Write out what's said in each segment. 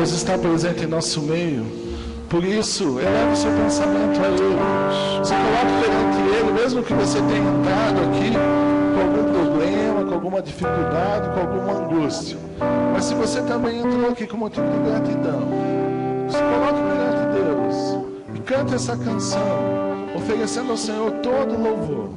Deus está presente em nosso meio. Por isso, eleve o seu pensamento a Ele. Se coloque perante Ele, mesmo que você tenha entrado aqui com algum problema, com alguma dificuldade, com alguma angústia. Mas se você também entrou aqui com motivo de gratidão, se coloque perante Deus e cante essa canção, oferecendo ao Senhor todo o louvor.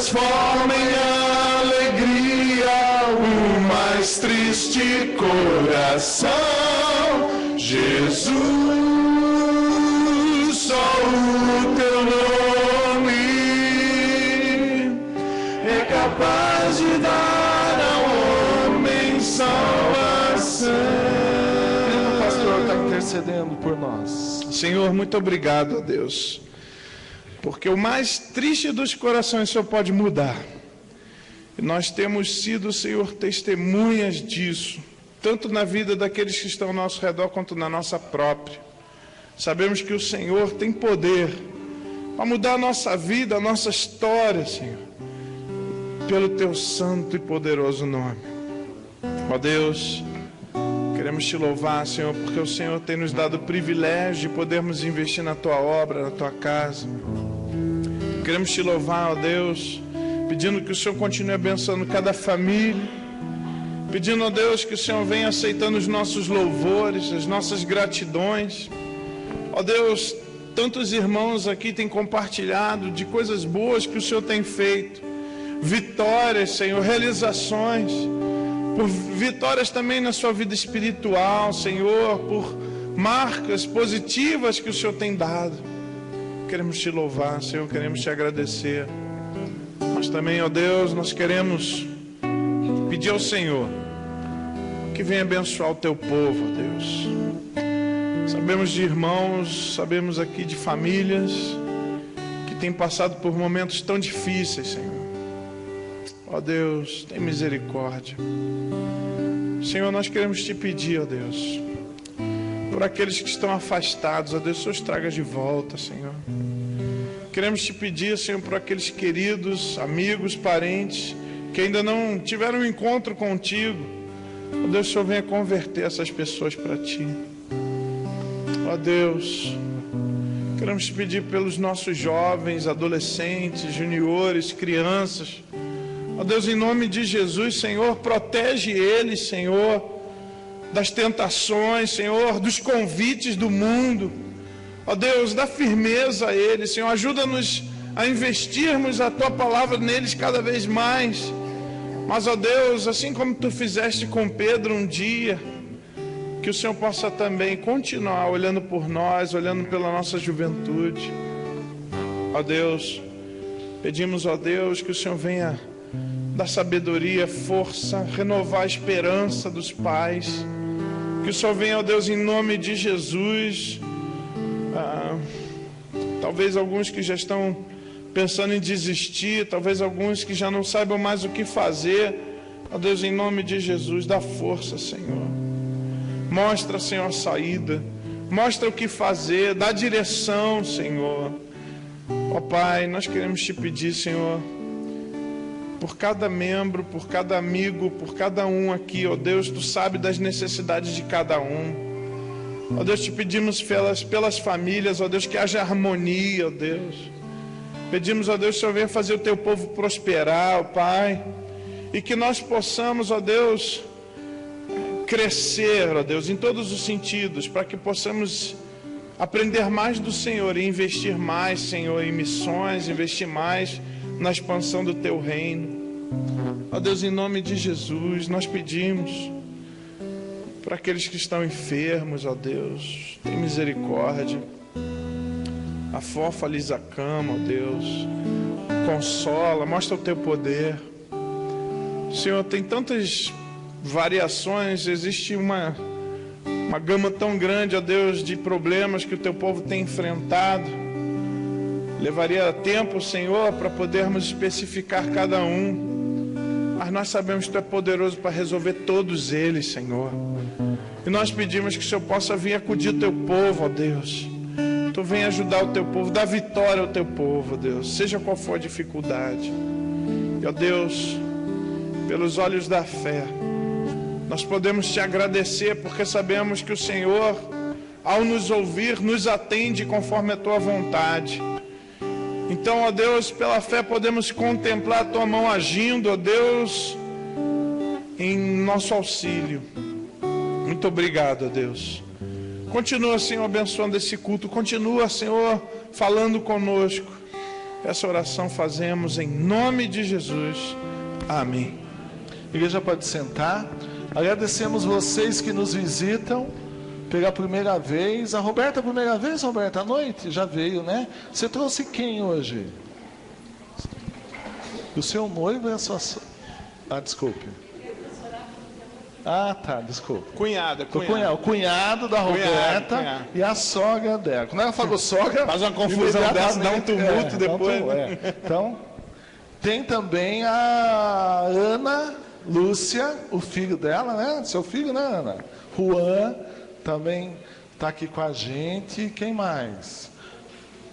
Transforma em alegria o mais triste coração. Jesus, só o teu nome é capaz de dar ao homem salvação. O pastor está intercedendo por nós. Senhor, muito obrigado, Deus. Porque o mais triste dos corações o Senhor pode mudar. E nós temos sido, Senhor, testemunhas disso, tanto na vida daqueles que estão ao nosso redor, quanto na nossa própria. Sabemos que o Senhor tem poder para mudar a nossa vida, a nossa história, Senhor, pelo Teu santo e poderoso nome. Ó Deus, queremos Te louvar, Senhor, porque o Senhor tem nos dado o privilégio de podermos investir na Tua obra, na Tua casa. Queremos Te louvar, ó Deus, pedindo que o Senhor continue abençoando cada família, pedindo, ó Deus, que o Senhor venha aceitando os nossos louvores, as nossas gratidões. Ó Deus, tantos irmãos aqui têm compartilhado de coisas boas que o Senhor tem feito, vitórias, Senhor, realizações, por vitórias também na sua vida espiritual, Senhor, por marcas positivas que o Senhor tem dado. queremos te louvar, Senhor, queremos te agradecer. Mas também, ó Deus, nós queremos pedir ao Senhor que venha abençoar o teu povo, ó Deus. Sabemos de irmãos, sabemos aqui de famílias que têm passado por momentos tão difíceis, Senhor. Ó Deus, tem misericórdia. Senhor, nós queremos te pedir, ó Deus, por aqueles que estão afastados, ó Deus, Senhor, traga de volta, Senhor. Queremos te pedir, Senhor, por aqueles queridos, amigos, parentes, que ainda não tiveram um encontro contigo. Ó Deus, Senhor, venha converter essas pessoas para ti. Ó Deus, queremos te pedir pelos nossos jovens, adolescentes, juniores, crianças. Ó Deus, em nome de Jesus, Senhor, protege eles, Senhor, das tentações, Senhor, dos convites do mundo. Ó Deus, dá firmeza a eles, Senhor, ajuda-nos a investirmos a Tua palavra neles cada vez mais. Mas, ó Deus, assim como Tu fizeste com Pedro um dia, que o Senhor possa também continuar olhando por nós, olhando pela nossa juventude. Ó Deus, pedimos, ó Deus, que o Senhor venha dar sabedoria, força, renovar a esperança dos pais. Que o Senhor venha, ó Deus, em nome de Jesus. Talvez alguns que já estão pensando em desistir, talvez alguns que já não saibam mais o que fazer. Ó Deus, em nome de Jesus, dá força, Senhor. Mostra, Senhor, a saída. Mostra o que fazer, dá direção, Senhor. Ó Pai, nós queremos te pedir, Senhor, por cada membro, por cada amigo, por cada um aqui, ó Deus, Tu sabe das necessidades de cada um. Ó Deus, te pedimos pelas famílias, ó Deus, que haja harmonia, ó Deus. Pedimos, ó Deus, que o Senhor venha fazer o Teu povo prosperar, ó Pai. E que nós possamos, ó Deus, crescer, ó Deus, em todos os sentidos, para que possamos aprender mais do Senhor e investir mais, Senhor, em missões, investir mais na expansão do Teu reino. Ó Deus, em nome de Jesus, nós pedimos para aqueles que estão enfermos, ó Deus, tem misericórdia. Afofa lhes a cama, ó Deus, consola, mostra o Teu poder. Senhor, tem tantas variações, existe uma gama tão grande, ó Deus, de problemas que o Teu povo tem enfrentado. Levaria tempo, Senhor, para podermos especificar cada um. Mas nós sabemos que Tu é poderoso para resolver todos eles, Senhor. E nós pedimos que o Senhor possa vir acudir o Teu povo, ó Deus. Tu vem ajudar o Teu povo, dar vitória ao Teu povo, ó Deus, seja qual for a dificuldade. E, ó Deus, pelos olhos da fé, nós podemos Te agradecer, porque sabemos que o Senhor, ao nos ouvir, nos atende conforme a Tua vontade. Então, ó Deus, pela fé podemos contemplar a Tua mão agindo, ó Deus, em nosso auxílio. Muito obrigado, ó Deus. Continua, Senhor, abençoando esse culto. Continua, Senhor, falando conosco. Essa oração fazemos em nome de Jesus. Amém. A igreja pode sentar. Agradecemos vocês que nos visitam pela primeira vez. A Roberta, a primeira vez, Roberta, à noite? Já veio, né? Você trouxe quem hoje? O seu noivo e a sua... Ah, desculpe. Ah, tá, desculpa. Cunhado. O cunhado da Roberta cunhado. E a sogra dela. Quando ela falou sogra... Faz uma confusão dessa, dá um tumulto depois. Então, tem também a Ana Lúcia, o filho dela, né? Seu filho, né, Ana? Juan também está aqui com a gente. Quem mais?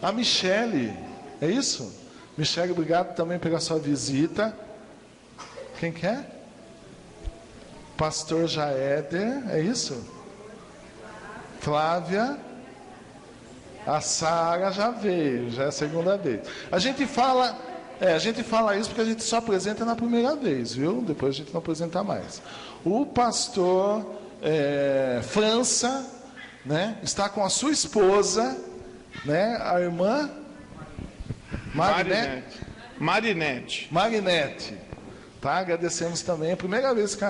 A Michele, é isso? Michele, obrigado também pela sua visita. Quem que é? Pastor Jaéder, é isso? Flávia. A Sara já veio, já é a segunda vez. A gente fala isso porque a gente só apresenta na primeira vez, viu? Depois a gente não apresenta mais. O pastor França, né, está com a sua esposa, né, a irmã Marinete. Tá? Agradecemos também. É a primeira vez que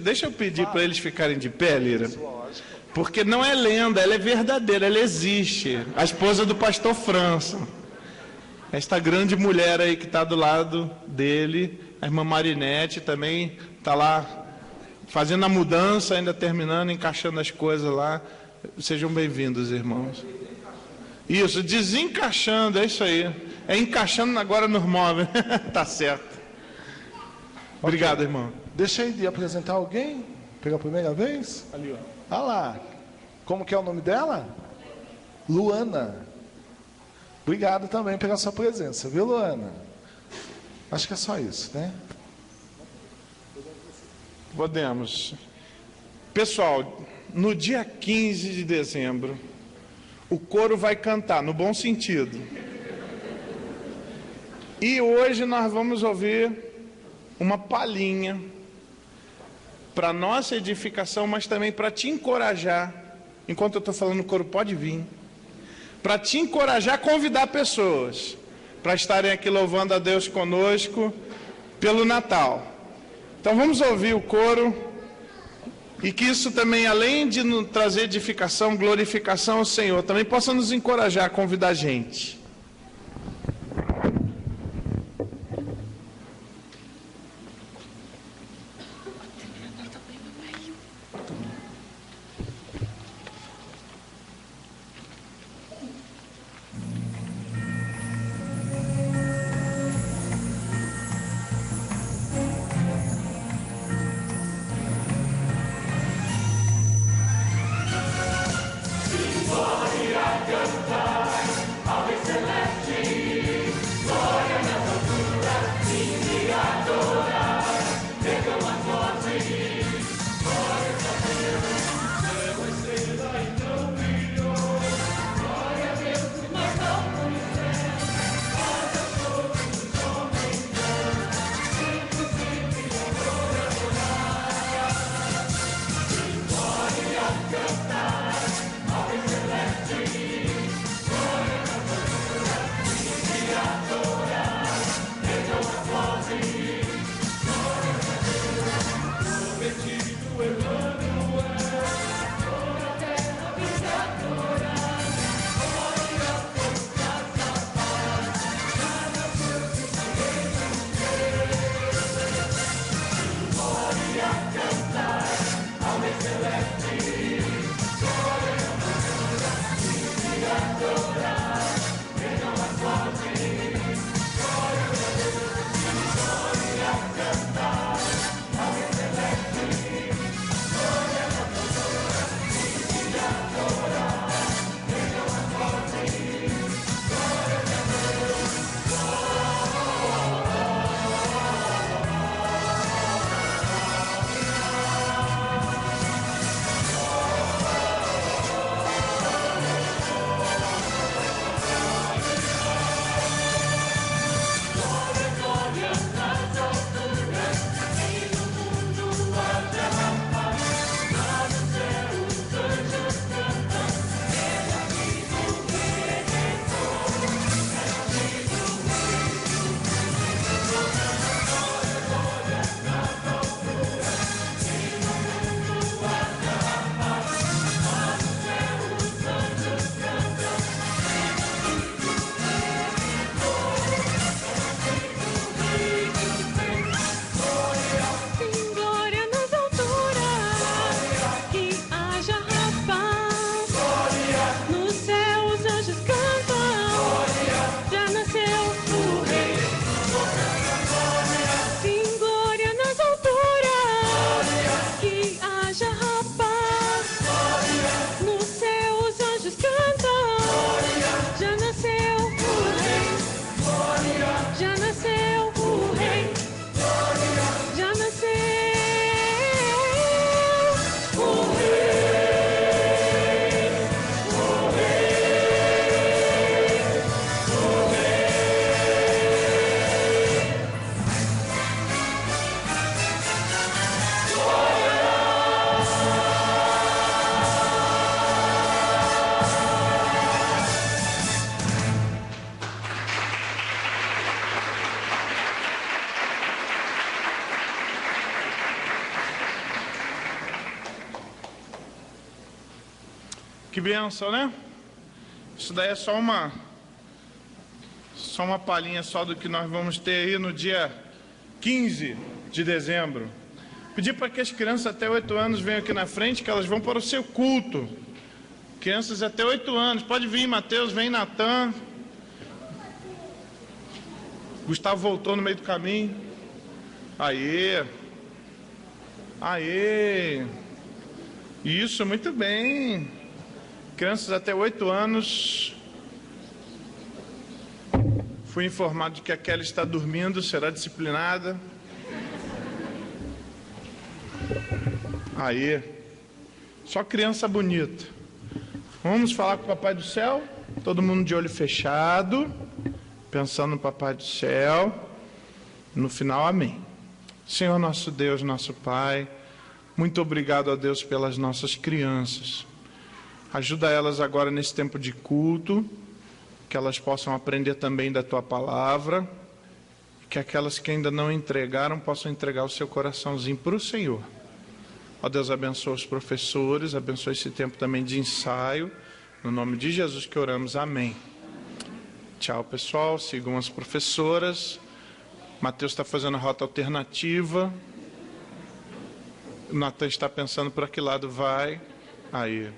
Deixa eu pedir para eles ficarem de pé, Lira. Porque não é lenda, ela é verdadeira, ela existe. A esposa do pastor França. Esta grande mulher aí que está do lado dele, a irmã Marinete, também está lá fazendo a mudança, ainda terminando, encaixando as coisas lá. Sejam bem-vindos, irmãos. Isso, desencaixando, é isso aí. É encaixando agora nos móveis. Tá certo. Obrigado, irmão. Deixei de apresentar alguém pela primeira vez. Ali, ó. Ah lá. Como que é o nome dela? Luana. Obrigado também pela sua presença, viu, Luana? Acho que é só isso, né? Podemos. Pessoal, no dia 15 de dezembro, o coro vai cantar, no bom sentido. E hoje nós vamos ouvir uma palhinha para nossa edificação, mas também para te encorajar. Enquanto eu estou falando, o coro pode vir. Para te encorajar a convidar pessoas para estarem aqui louvando a Deus conosco pelo Natal. Então vamos ouvir o coro e que isso também, além de nos trazer edificação, glorificação ao Senhor, também possa nos encorajar a convidar a gente. Cantar, ao Que bênção, né? Isso daí é só uma palhinha só do que nós vamos ter aí no dia 15 de dezembro. Pedir para que as crianças até 8 anos venham aqui na frente, que elas vão para o seu culto. Crianças até 8 anos, pode vir, Mateus, vem, Natan. Gustavo voltou no meio do caminho. Aê! Aê! Isso, muito bem. Crianças até 8 anos. Fui informado de que a Kelly está dormindo, será disciplinada. Aê! Só criança bonita. Vamos falar com o Papai do Céu? Todo mundo de olho fechado, pensando no Papai do Céu. No final, amém. Senhor nosso Deus, nosso Pai, muito obrigado a Deus pelas nossas crianças. Ajuda elas agora nesse tempo de culto, que elas possam aprender também da Tua Palavra, que aquelas que ainda não entregaram possam entregar o seu coraçãozinho para o Senhor. Ó Deus, abençoa os professores, abençoa esse tempo também de ensaio. No nome de Jesus que oramos, amém. Tchau, pessoal, sigam as professoras. Mateus está fazendo a rota alternativa. O Natan está pensando para que lado vai. Aí,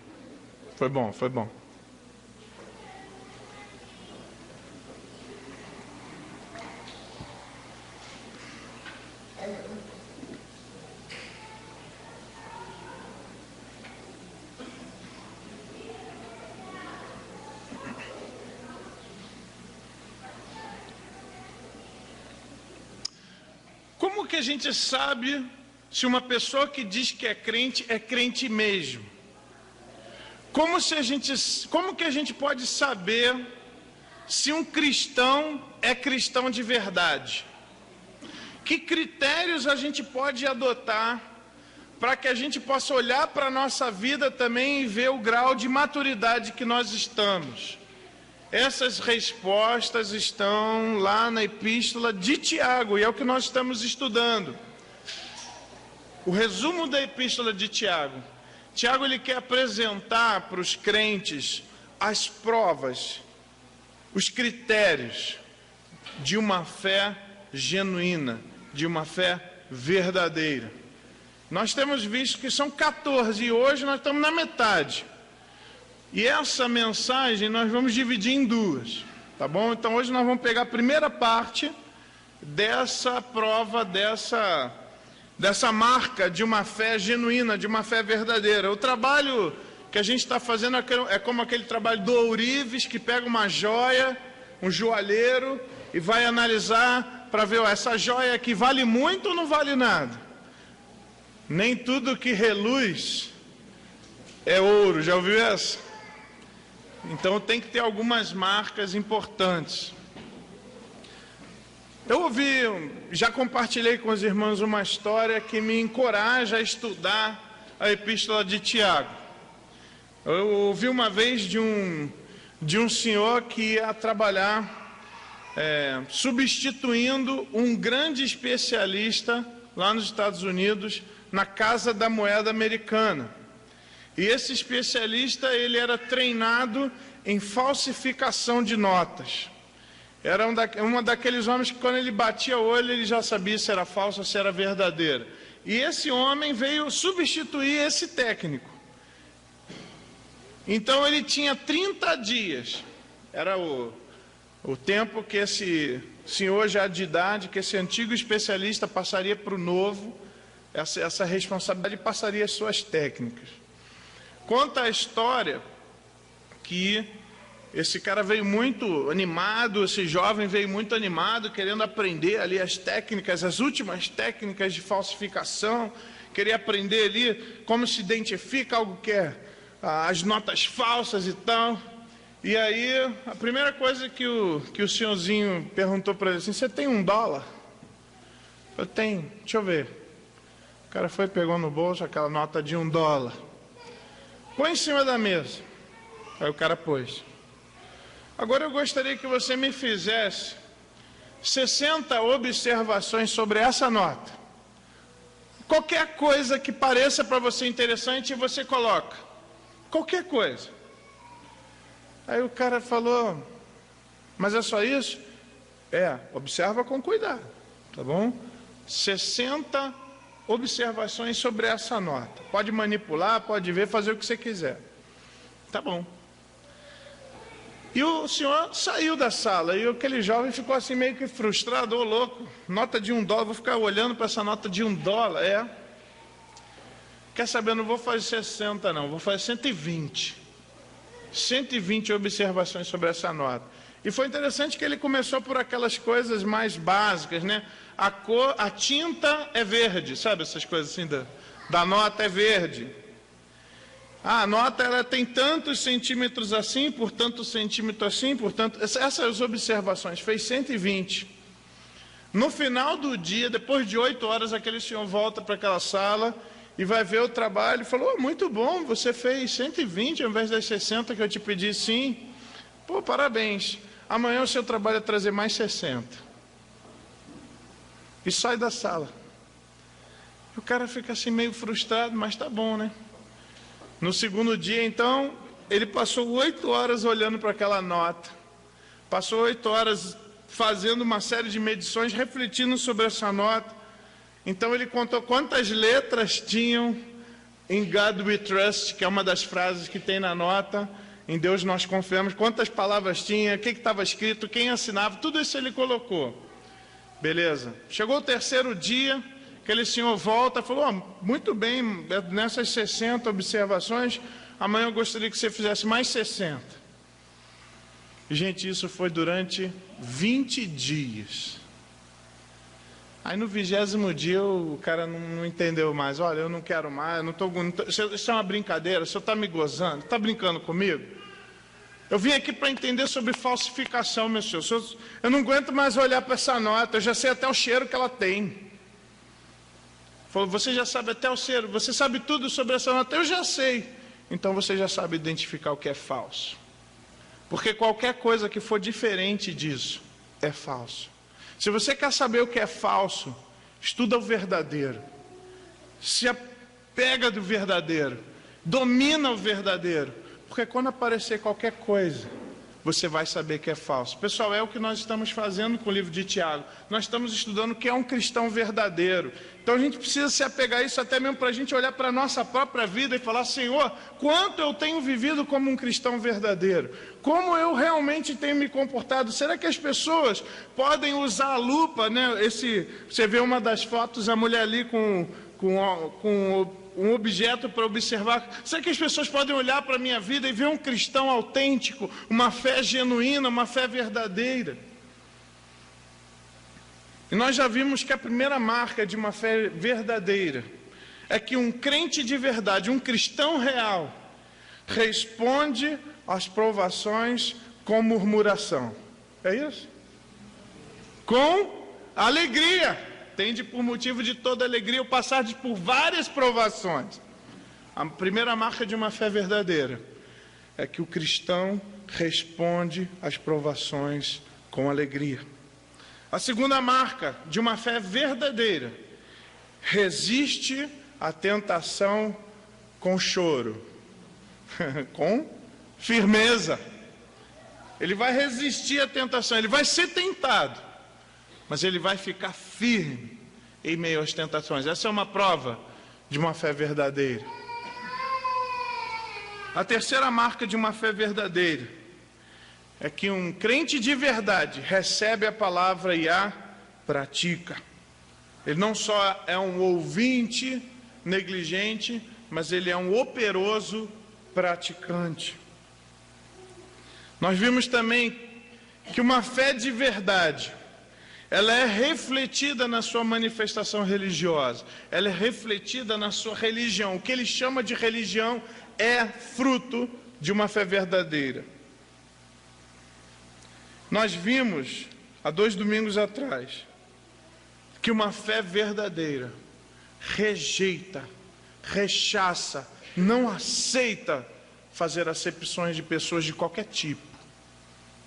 foi bom, foi bom. Como que a gente sabe se uma pessoa que diz que é crente mesmo? Como que a gente pode saber se um cristão é cristão de verdade? Que critérios a gente pode adotar para que a gente possa olhar para a nossa vida também e ver o grau de maturidade que nós estamos? Essas respostas estão lá na Epístola de Tiago, e é o que nós estamos estudando. O resumo da Epístola de Tiago. Tiago, ele quer apresentar para os crentes as provas, os critérios de uma fé genuína, de uma fé verdadeira. Nós temos visto que são 14, e hoje nós estamos na metade. E essa mensagem nós vamos dividir em duas, tá bom? Então hoje nós vamos pegar a primeira parte dessa prova, dessa marca de uma fé genuína, de uma fé verdadeira. O trabalho que a gente está fazendo é como aquele trabalho do ourives, que pega uma joia, um joalheiro, e vai analisar para ver, essa joia aqui vale muito ou não vale nada? Nem tudo que reluz é ouro, já ouviu essa? Então tem que ter algumas marcas importantes. Eu já compartilhei com os irmãos uma história que me encoraja a estudar a Epístola de Tiago. Eu ouvi uma vez de um senhor que ia trabalhar substituindo um grande especialista lá nos Estados Unidos, na Casa da Moeda Americana. E esse especialista, ele era treinado em falsificação de notas. Era um daqueles homens que quando ele batia o olho, ele já sabia se era falso ou se era verdadeira. E esse homem veio substituir esse técnico. Então ele tinha 30 dias. Era o tempo que esse senhor já de idade, que esse antigo especialista passaria para o novo, essa responsabilidade passaria às suas técnicas. Conta a história que esse cara veio muito animado, esse jovem veio muito animado, querendo aprender ali as técnicas, as últimas técnicas de falsificação, queria aprender ali como se identifica algo que é as notas falsas e tal. E aí, a primeira coisa que o senhorzinho perguntou para ele assim, você tem $1? Eu tenho, deixa eu ver. O cara foi, pegou no bolso aquela nota de $1. Põe em cima da mesa. Aí o cara pôs. Agora eu gostaria que você me fizesse 60 observações sobre essa nota. Qualquer coisa que pareça para você interessante, você coloca. Qualquer coisa. Aí o cara falou, mas é só isso? Observa com cuidado, tá bom? 60 observações sobre essa nota. Pode manipular, pode ver, fazer o que você quiser. Tá bom. E o senhor saiu da sala, e aquele jovem ficou assim meio que frustrado, ô louco, nota de $1, vou ficar olhando para essa nota de $1, Quer saber, eu não vou fazer 60 não, vou fazer 120. 120 observações sobre essa nota. E foi interessante que ele começou por aquelas coisas mais básicas, né? A tinta é verde, sabe essas coisas assim da nota é verde. A nota ela tem tantos centímetros assim, por tantos centímetros assim, portanto, essas observações, fez 120. No final do dia, depois de 8 horas, aquele senhor volta para aquela sala e vai ver o trabalho e falou, muito bom, você fez 120 ao invés das 60 que eu te pedi, sim. Pô, parabéns. Amanhã o seu trabalho é trazer mais 60. E sai da sala. E o cara fica assim meio frustrado, mas tá bom, né? No segundo dia, então, ele passou 8 horas olhando para aquela nota. Passou 8 horas fazendo uma série de medições, refletindo sobre essa nota. Então ele contou quantas letras tinham em God We Trust, que é uma das frases que tem na nota, em Deus nós confiamos, quantas palavras tinha, o que estava escrito, quem assinava, tudo isso ele colocou. Beleza. Chegou o terceiro dia, aquele senhor volta e falou, muito bem, nessas 60 observações, amanhã eu gostaria que você fizesse mais 60. Gente, isso foi durante 20 dias. Aí no 20º dia o cara não entendeu mais. Olha, eu não quero mais, isso é uma brincadeira, o senhor está me gozando, está brincando comigo? Eu vim aqui para entender sobre falsificação, meu senhor. Eu não aguento mais olhar para essa nota, eu já sei até o cheiro que ela tem. Falou, você já sabe até o cheiro, você sabe tudo sobre essa nota? Eu já sei. Então você já sabe identificar o que é falso. Porque qualquer coisa que for diferente disso é falso. Se você quer saber o que é falso, estuda o verdadeiro. Se apega do verdadeiro. Domina o verdadeiro. Porque quando aparecer qualquer coisa, você vai saber que é falso. Pessoal, é o que nós estamos fazendo com o livro de Tiago. Nós estamos estudando o que é um cristão verdadeiro. Então a gente precisa se apegar a isso até mesmo para a gente olhar para a nossa própria vida e falar, Senhor, quanto eu tenho vivido como um cristão verdadeiro? Como eu realmente tenho me comportado? Será que as pessoas podem usar a lupa, né? Você vê uma das fotos, a mulher ali com um objeto para observar. Será que as pessoas podem olhar para a minha vida e ver um cristão autêntico, uma fé genuína, uma fé verdadeira? E nós já vimos que a primeira marca de uma fé verdadeira é que um crente de verdade, um cristão real, responde às provações com murmuração. É isso? Com alegria. Tende por motivo de toda alegria o passar por várias provações. A primeira marca de uma fé verdadeira é que o cristão responde às provações com alegria. A segunda marca de uma fé verdadeira resiste à tentação com choro, com firmeza. Ele vai resistir à tentação, ele vai ser tentado, mas ele vai ficar firme em meio às tentações. Essa é uma prova de uma fé verdadeira. A terceira marca de uma fé verdadeira é que um crente de verdade recebe a palavra e a pratica. Ele não só é um ouvinte negligente, mas ele é um operoso praticante. Nós vimos também que uma fé de verdade, ela é refletida na sua manifestação religiosa, ela é refletida na sua religião. O que ele chama de religião é fruto de uma fé verdadeira. Nós vimos, há 2 domingos atrás, que uma fé verdadeira rejeita, rechaça, não aceita fazer acepções de pessoas de qualquer tipo.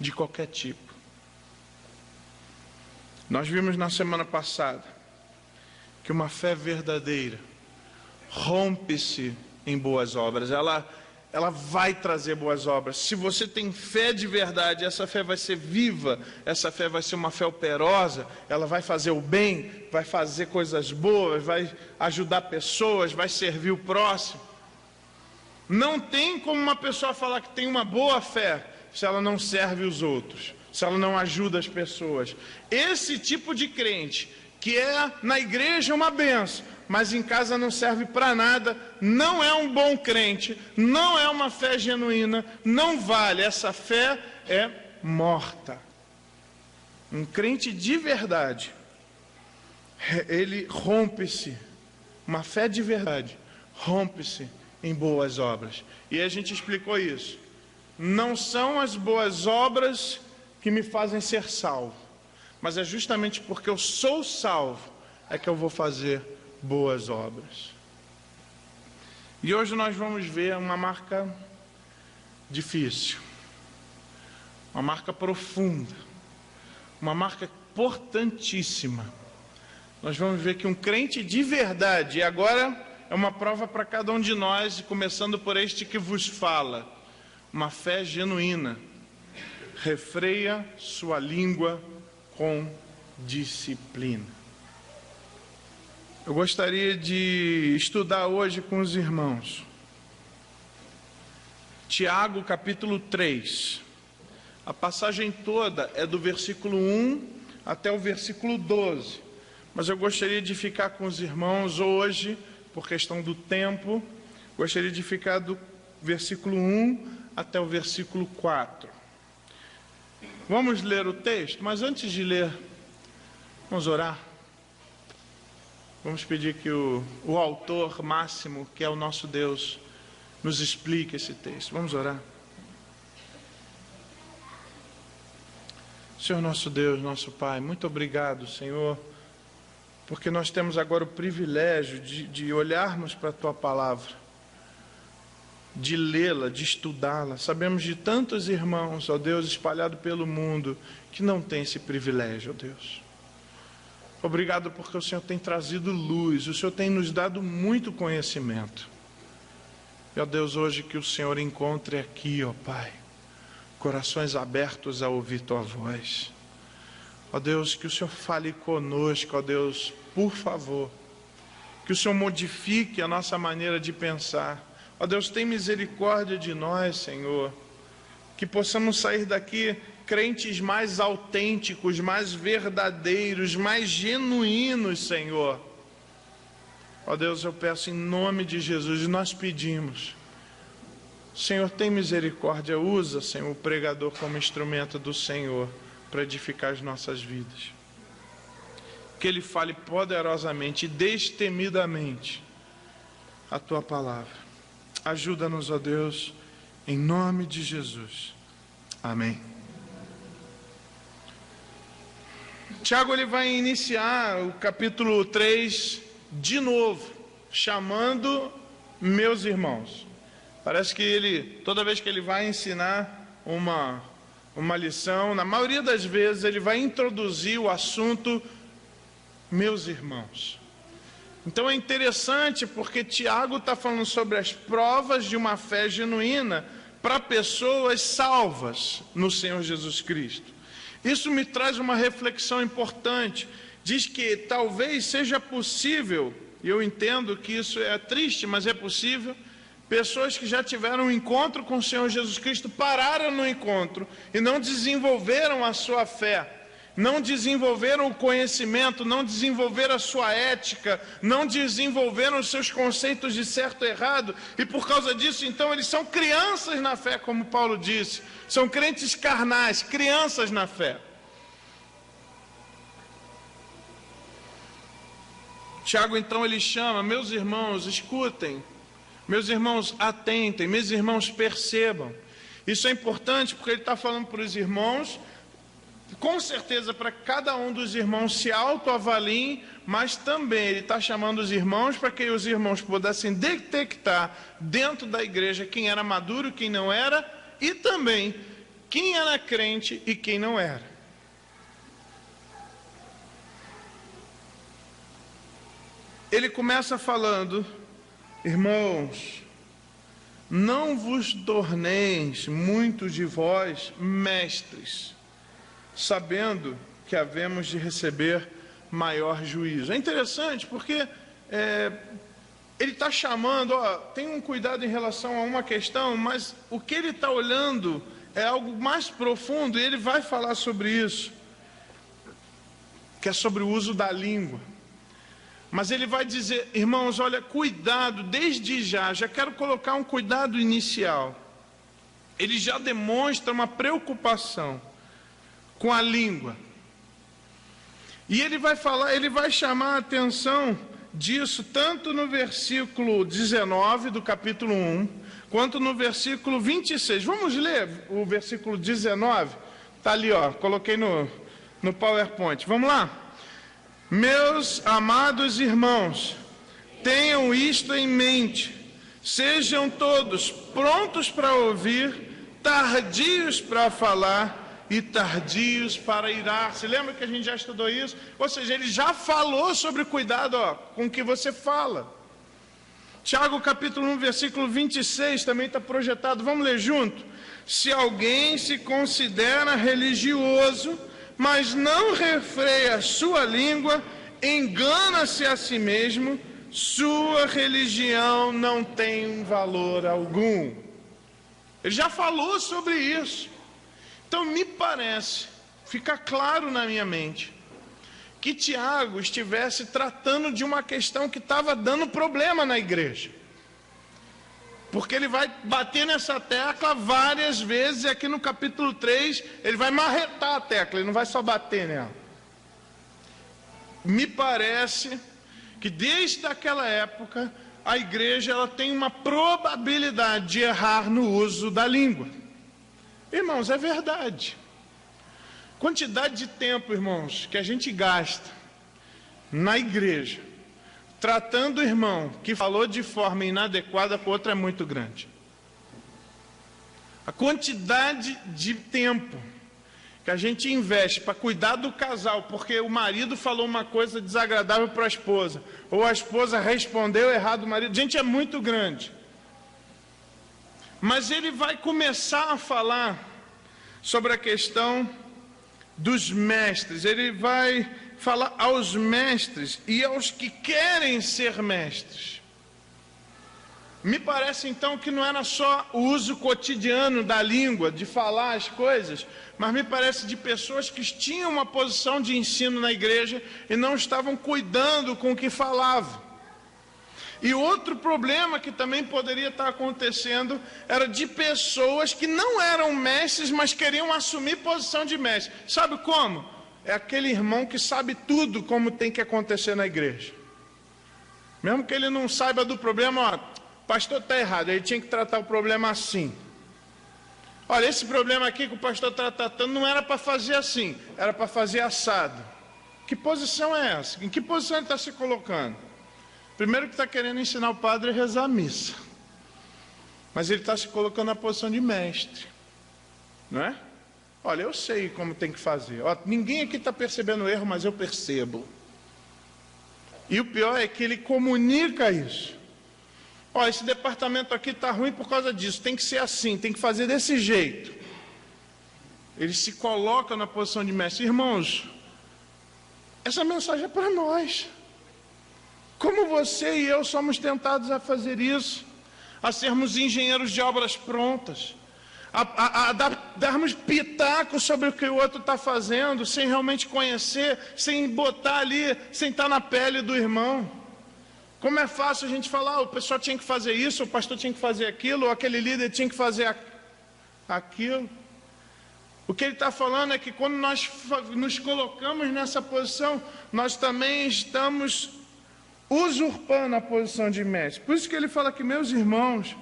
De qualquer tipo. Nós vimos na semana passada que uma fé verdadeira rompe-se em boas obras. ela vai trazer boas obras. Se você tem fé de verdade, essa fé vai ser viva, essa fé vai ser uma fé operosa, ela vai fazer o bem, vai fazer coisas boas, vai ajudar pessoas, vai servir o próximo. Não tem como uma pessoa falar que tem uma boa fé se ela não serve os outros, se ela não ajuda as pessoas. Esse tipo de crente, que é na igreja uma benção, mas em casa não serve para nada, não é um bom crente, não é uma fé genuína, não vale, essa fé é morta. Um crente de verdade, ele rompe-se, uma fé de verdade, rompe-se em boas obras. E a gente explicou isso. Não são as boas obras que me fazem ser salvo, mas é justamente porque eu sou salvo é que eu vou fazer boas obras. E hoje nós vamos ver uma marca difícil, uma marca profunda, uma marca importantíssima. Nós vamos ver que um crente de verdade, e agora é uma prova para cada um de nós, começando por este que vos fala, uma fé genuína, refreia sua língua com disciplina. Eu gostaria de estudar hoje com os irmãos Tiago capítulo 3. A passagem toda é do versículo 1 até o versículo 12. Mas eu gostaria de ficar com os irmãos hoje, por questão do tempo, gostaria de ficar do versículo 1 até o versículo 4. Vamos ler o texto, mas antes de ler, vamos orar. Vamos pedir que o autor máximo, que é o nosso Deus, nos explique esse texto. Vamos orar. Senhor nosso Deus, nosso Pai, muito obrigado, Senhor, porque nós temos agora o privilégio de olharmos para a Tua Palavra, de lê-la, de estudá-la. Sabemos de tantos irmãos, ó Deus, espalhados pelo mundo, que não têm esse privilégio, ó Deus. Obrigado porque o Senhor tem trazido luz, o Senhor tem nos dado muito conhecimento. E, ó Deus, hoje que o Senhor encontre aqui, ó Pai, corações abertos a ouvir Tua voz. Ó Deus, que o Senhor fale conosco, ó Deus, por favor. Que o Senhor modifique a nossa maneira de pensar. Ó Deus, tem misericórdia de nós, Senhor. Que possamos sair daqui crentes mais autênticos, mais verdadeiros, mais genuínos, Senhor. Ó Deus, eu peço em nome de Jesus, e nós pedimos. Senhor, tem misericórdia, usa, Senhor, o pregador como instrumento do Senhor para edificar as nossas vidas. Que ele fale poderosamente e destemidamente a Tua palavra. Ajuda-nos, ó Deus, em nome de Jesus. Amém. Tiago, ele vai iniciar o capítulo 3 de novo, chamando meus irmãos. Parece que ele, toda vez que ele vai ensinar uma lição, na maioria das vezes ele vai introduzir o assunto meus irmãos. Então é interessante porque Tiago está falando sobre as provas de uma fé genuína para pessoas salvas no Senhor Jesus Cristo. Isso me traz uma reflexão importante. Diz que talvez seja possível, e eu entendo que isso é triste, mas é possível, pessoas que já tiveram um encontro com o Senhor Jesus Cristo pararam no encontro e não desenvolveram a sua fé, não desenvolveram o conhecimento, não desenvolveram a sua ética, não desenvolveram os seus conceitos de certo e errado, e por causa disso, então, eles são crianças na fé, como Paulo disse, são crentes carnais, crianças na fé. Tiago, então, ele chama, meus irmãos, escutem, meus irmãos, atentem, meus irmãos, percebam. Isso é importante porque ele está falando para os irmãos, com certeza para cada um dos irmãos se autoavaliem, mas também ele está chamando os irmãos para que os irmãos pudessem detectar dentro da igreja quem era maduro, quem não era, e também quem era crente e quem não era. Ele começa falando, irmãos, não vos torneis muitos de vós mestres, sabendo que havemos de receber maior juízo. É interessante porque ele está chamando, tem um cuidado em relação a uma questão, mas o que ele está olhando é algo mais profundo, e ele vai falar sobre isso, que é sobre o uso da língua. Mas ele vai dizer, irmãos, olha, cuidado, desde já quero colocar um cuidado inicial. Ele já demonstra uma preocupação com a língua. E ele vai falar, ele vai chamar a atenção disso, tanto no versículo 19 do capítulo 1, quanto no versículo 26. Vamos ler o versículo 19? Está ali, coloquei no PowerPoint. Vamos lá? Meus amados irmãos, tenham isto em mente, sejam todos prontos para ouvir, tardios para falar e tardios para irar-se. Lembra que a gente já estudou isso? Ou seja, ele já falou sobre cuidado com o que você fala. Tiago capítulo 1, versículo 26 também está projetado. Vamos ler junto? Se alguém se considera religioso, mas não refreia a sua língua, engana-se a si mesmo, sua religião não tem valor algum. Ele já falou sobre isso. Então me parece, fica claro na minha mente, que Tiago estivesse tratando de uma questão que estava dando problema na igreja. Porque ele vai bater nessa tecla várias vezes, e aqui no capítulo 3, ele vai marretar a tecla, ele não vai só bater nela. Me parece que desde aquela época, a igreja ela tem uma probabilidade de errar no uso da língua. Irmãos, é verdade. Quantidade de tempo, irmãos, que a gente gasta na igreja tratando o irmão que falou de forma inadequada com outro é muito grande. A quantidade de tempo que a gente investe para cuidar do casal, porque o marido falou uma coisa desagradável para a esposa, ou a esposa respondeu errado o marido, gente, é muito grande. Mas ele vai começar a falar sobre a questão dos mestres. Ele vai falar aos mestres e aos que querem ser mestres. Me parece então que não era só o uso cotidiano da língua, de falar as coisas, mas me parece de pessoas que tinham uma posição de ensino na igreja e não estavam cuidando com o que falavam. E outro problema que também poderia estar acontecendo era de pessoas que não eram mestres, mas queriam assumir posição de mestre. Sabe como? É aquele irmão que sabe tudo como tem que acontecer na igreja. Mesmo que ele não saiba do problema, o pastor está errado, ele tinha que tratar o problema assim. Olha, esse problema aqui que o pastor está tratando não era para fazer assim, era para fazer assado. Que posição é essa? Em que posição ele está se colocando? Primeiro que está querendo ensinar o padre a rezar a missa. Mas ele está se colocando na posição de mestre. Não é? Olha, eu sei como tem que fazer. Ninguém aqui está percebendo o erro, mas eu percebo. E o pior é que ele comunica isso. Olha, esse departamento aqui está ruim por causa disso. Tem que ser assim, tem que fazer desse jeito. Ele se coloca na posição de mestre. Irmãos, essa mensagem é para nós. Como você e eu somos tentados a fazer isso, a sermos engenheiros de obras prontas, a darmos pitaco sobre o que o outro está fazendo, sem realmente conhecer, sem botar ali, sem estar na pele do irmão. Como é fácil a gente falar, o pessoal tinha que fazer isso, o pastor tinha que fazer aquilo, ou aquele líder tinha que fazer aquilo. O que ele está falando é que quando nós nos colocamos nessa posição, nós também estamos usurpando a posição de mestre. Por isso que ele fala que, meus irmãos,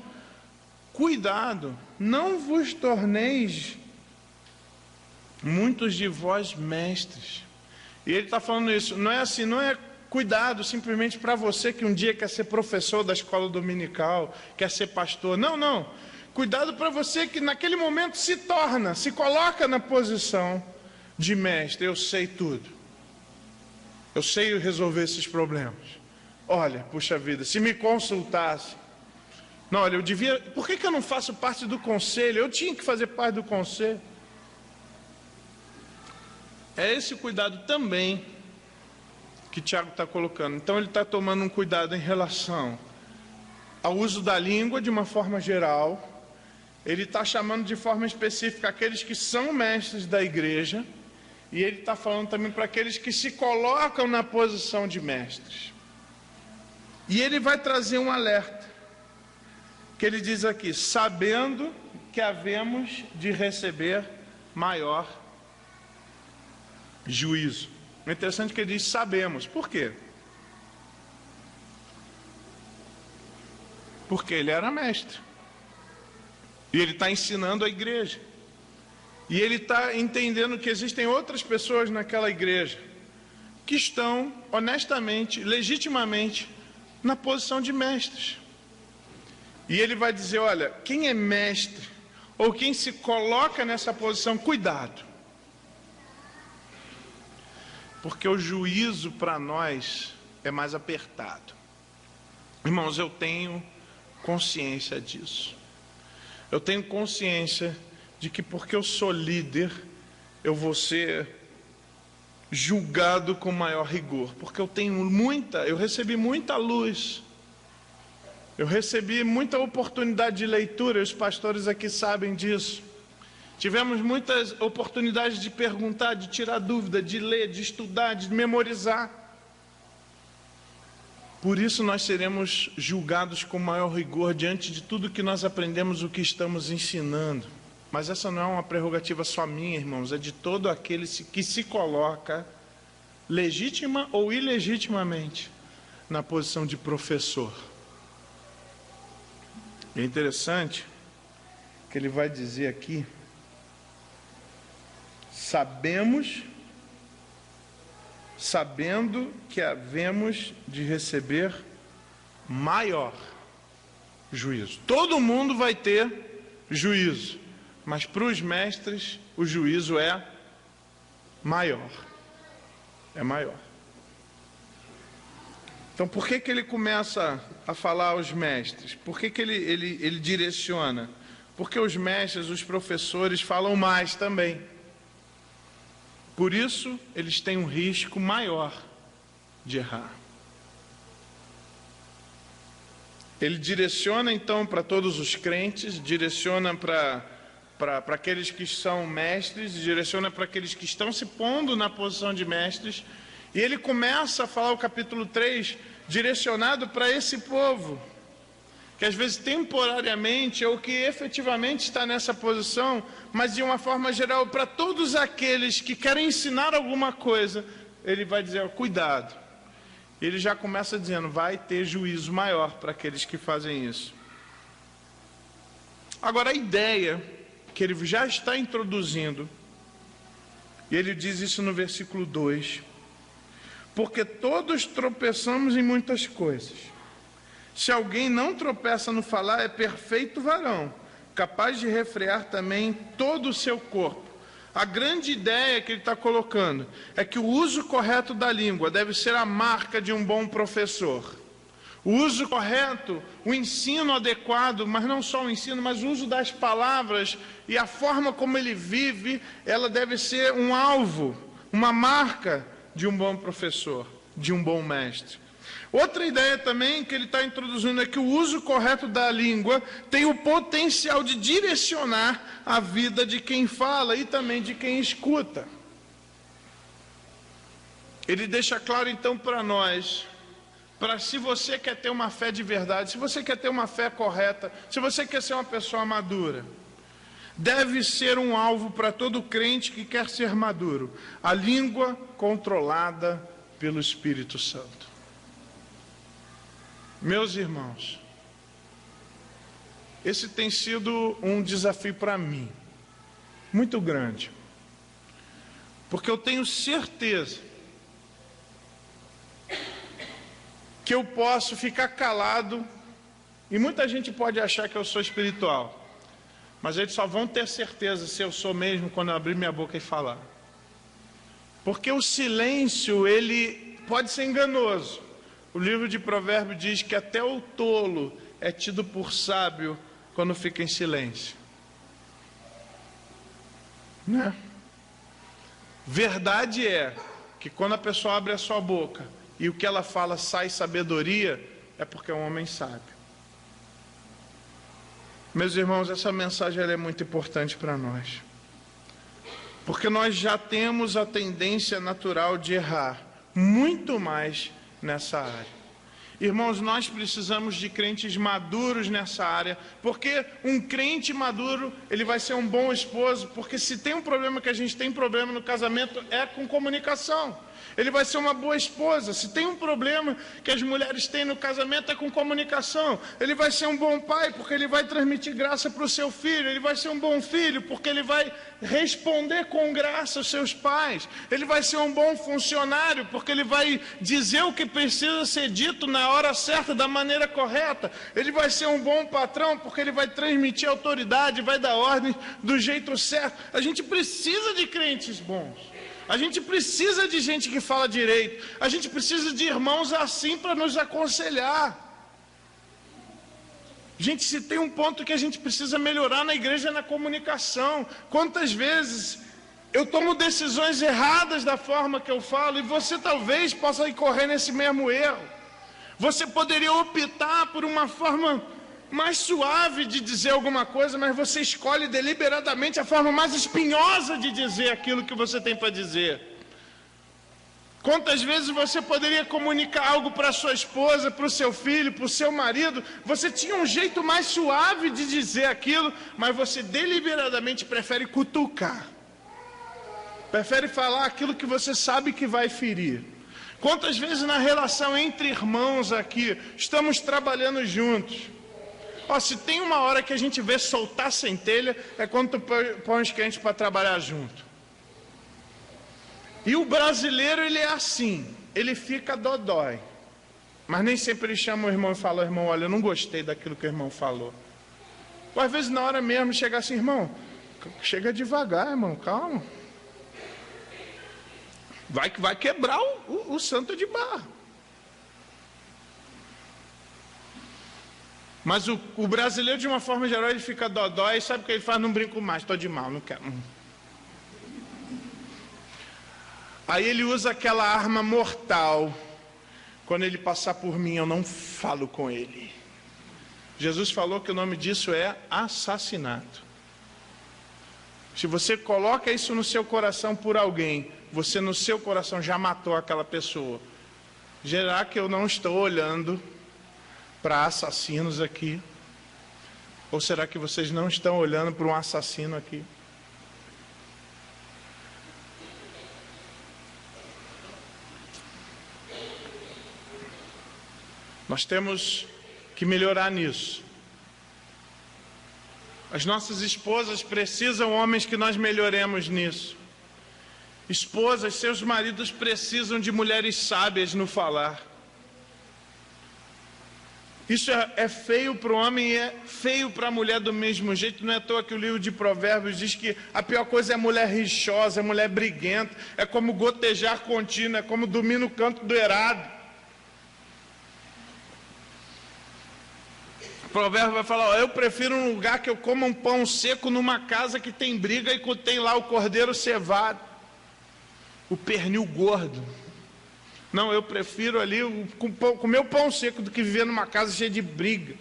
cuidado, não vos torneis muitos de vós mestres. E ele está falando isso, não é assim, não é cuidado simplesmente para você que um dia quer ser professor da escola dominical, quer ser pastor. Não, não. Cuidado para você que naquele momento se coloca na posição de mestre. Eu sei tudo. Eu sei resolver esses problemas. Olha, puxa vida, se me consultasse, Não, olha, por que eu não faço parte do conselho? Eu tinha que fazer parte do conselho. É esse cuidado também que Tiago está colocando. Então ele está tomando um cuidado em relação ao uso da língua de uma forma geral. Ele está chamando de forma específica aqueles que são mestres da igreja. E ele está falando também para aqueles que se colocam na posição de mestres. E ele vai trazer um alerta, que ele diz aqui: sabendo que havemos de receber maior juízo. É interessante que ele diz sabemos. Por quê? Porque ele era mestre. E ele está ensinando a igreja. E ele está entendendo que existem outras pessoas naquela igreja que estão honestamente, legitimamente, na posição de mestres. E ele vai dizer, olha, quem é mestre, ou quem se coloca nessa posição, cuidado. Porque o juízo para nós é mais apertado. Irmãos, eu tenho consciência disso. Eu tenho consciência de que porque eu sou líder, eu vou ser julgado com maior rigor. Porque eu recebi muita luz. Eu recebi muita oportunidade de leitura, os pastores aqui sabem disso. Tivemos muitas oportunidades de perguntar, de tirar dúvida, de ler, de estudar, de memorizar. Por isso nós seremos julgados com maior rigor diante de tudo que nós aprendemos, o que estamos ensinando. Mas essa não é uma prerrogativa só minha, irmãos, é de todo aquele que se coloca, legítima ou ilegitimamente, na posição de professor. É interessante que ele vai dizer aqui, sabendo que havemos de receber maior juízo. Todo mundo vai ter juízo, mas para os mestres o juízo é maior. É maior. Então por que ele começa a falar aos mestres? Por que ele direciona? Porque os mestres, os professores falam mais também. Por isso, eles têm um risco maior de errar. Ele direciona então para todos os crentes, direciona para aqueles que são mestres, direciona para aqueles que estão se pondo na posição de mestres, e ele começa a falar o capítulo 3 direcionado para esse povo, que às vezes temporariamente ou que efetivamente está nessa posição, mas de uma forma geral, para todos aqueles que querem ensinar alguma coisa, ele vai dizer, cuidado. Ele já começa dizendo, vai ter juízo maior para aqueles que fazem isso. Agora a ideia que ele já está introduzindo, e ele diz isso no versículo 2, porque todos tropeçamos em muitas coisas. Se alguém não tropeça no falar, é perfeito varão, capaz de refrear também todo o seu corpo. A grande ideia que ele está colocando é que o uso correto da língua deve ser a marca de um bom professor. O uso correto, o ensino adequado, mas não só o ensino, mas o uso das palavras e a forma como ele vive, ela deve ser um alvo, uma marca de um bom professor, de um bom mestre. Outra ideia também que ele está introduzindo é que o uso correto da língua tem o potencial de direcionar a vida de quem fala e também de quem escuta. Ele deixa claro então para nós, se você quer ter uma fé de verdade, se você quer ter uma fé correta, se você quer ser uma pessoa madura, deve ser um alvo para todo crente que quer ser maduro, a língua controlada pelo Espírito Santo. Meus irmãos, esse tem sido um desafio para mim, muito grande, porque eu tenho certeza que eu posso ficar calado, e muita gente pode achar que eu sou espiritual, mas eles só vão ter certeza se eu sou mesmo quando eu abrir minha boca e falar. Porque o silêncio, ele pode ser enganoso. O livro de Provérbios diz que até o tolo é tido por sábio quando fica em silêncio. Né? Verdade é que quando a pessoa abre a sua boca e o que ela fala sai sabedoria, é porque é um homem sábio. Meus irmãos, essa mensagem ela é muito importante para nós. Porque nós já temos a tendência natural de errar muito mais nessa área. Irmãos, nós precisamos de crentes maduros nessa área, porque um crente maduro, ele vai ser um bom esposo, porque se tem um problema que a gente tem problema no casamento, é com comunicação. Ele vai ser uma boa esposa. Se tem um problema que as mulheres têm no casamento, é com comunicação. Ele vai ser um bom pai, porque ele vai transmitir graça para o seu filho. Ele vai ser um bom filho, porque ele vai responder com graça aos seus pais. Ele vai ser um bom funcionário, porque ele vai dizer o que precisa ser dito na hora certa, da maneira correta. Ele vai ser um bom patrão, porque ele vai transmitir autoridade, vai dar ordem do jeito certo. A gente precisa de crentes bons. A gente precisa de gente que fala direito. A gente precisa de irmãos assim para nos aconselhar. Gente, se tem um ponto que a gente precisa melhorar na igreja é na comunicação. Quantas vezes eu tomo decisões erradas da forma que eu falo e você talvez possa incorrer nesse mesmo erro. Você poderia optar por uma forma mais suave de dizer alguma coisa, mas você escolhe deliberadamente a forma mais espinhosa de dizer aquilo que você tem para dizer. Quantas vezes você poderia comunicar algo para sua esposa, para o seu filho, para o seu marido, você tinha um jeito mais suave de dizer aquilo, mas você deliberadamente prefere cutucar, prefere falar aquilo que você sabe que vai ferir. Quantas vezes na relação entre irmãos aqui, estamos trabalhando juntos, se tem uma hora que a gente vê soltar centelha, é quando tu põe os crentes para trabalhar junto. E o brasileiro, ele é assim, ele fica dodói. Mas nem sempre ele chama o irmão e fala: irmão, olha, eu não gostei daquilo que o irmão falou. Ou às vezes na hora mesmo chega assim: irmão, chega devagar, irmão, calma. Vai quebrar o santo de barro. Mas o brasileiro, de uma forma geral, ele fica dodói e sabe o que ele faz? Não brinco mais, estou de mal, não quero. Aí ele usa aquela arma mortal. Quando ele passar por mim, eu não falo com ele. Jesus falou que o nome disso é assassinato. Se você coloca isso no seu coração por alguém, você no seu coração já matou aquela pessoa. Será que eu não estou olhando para assassinos aqui? Ou será que vocês não estão olhando para um assassino aqui? Nós temos que melhorar nisso. As nossas esposas precisam, homens, que nós melhoremos nisso. Esposas, seus maridos precisam de mulheres sábias no falar. Isso é feio para o homem e é feio para a mulher do mesmo jeito. Não é à toa que o livro de Provérbios diz que a pior coisa é a mulher rixosa, é a mulher briguenta, é como gotejar contínuo, é como dormir no canto do erado. O provérbio vai falar: eu prefiro um lugar que eu coma um pão seco numa casa que tem briga e que tem lá o cordeiro cevado, o pernil gordo. Não, eu prefiro ali comer o pão seco do que viver numa casa cheia de briga.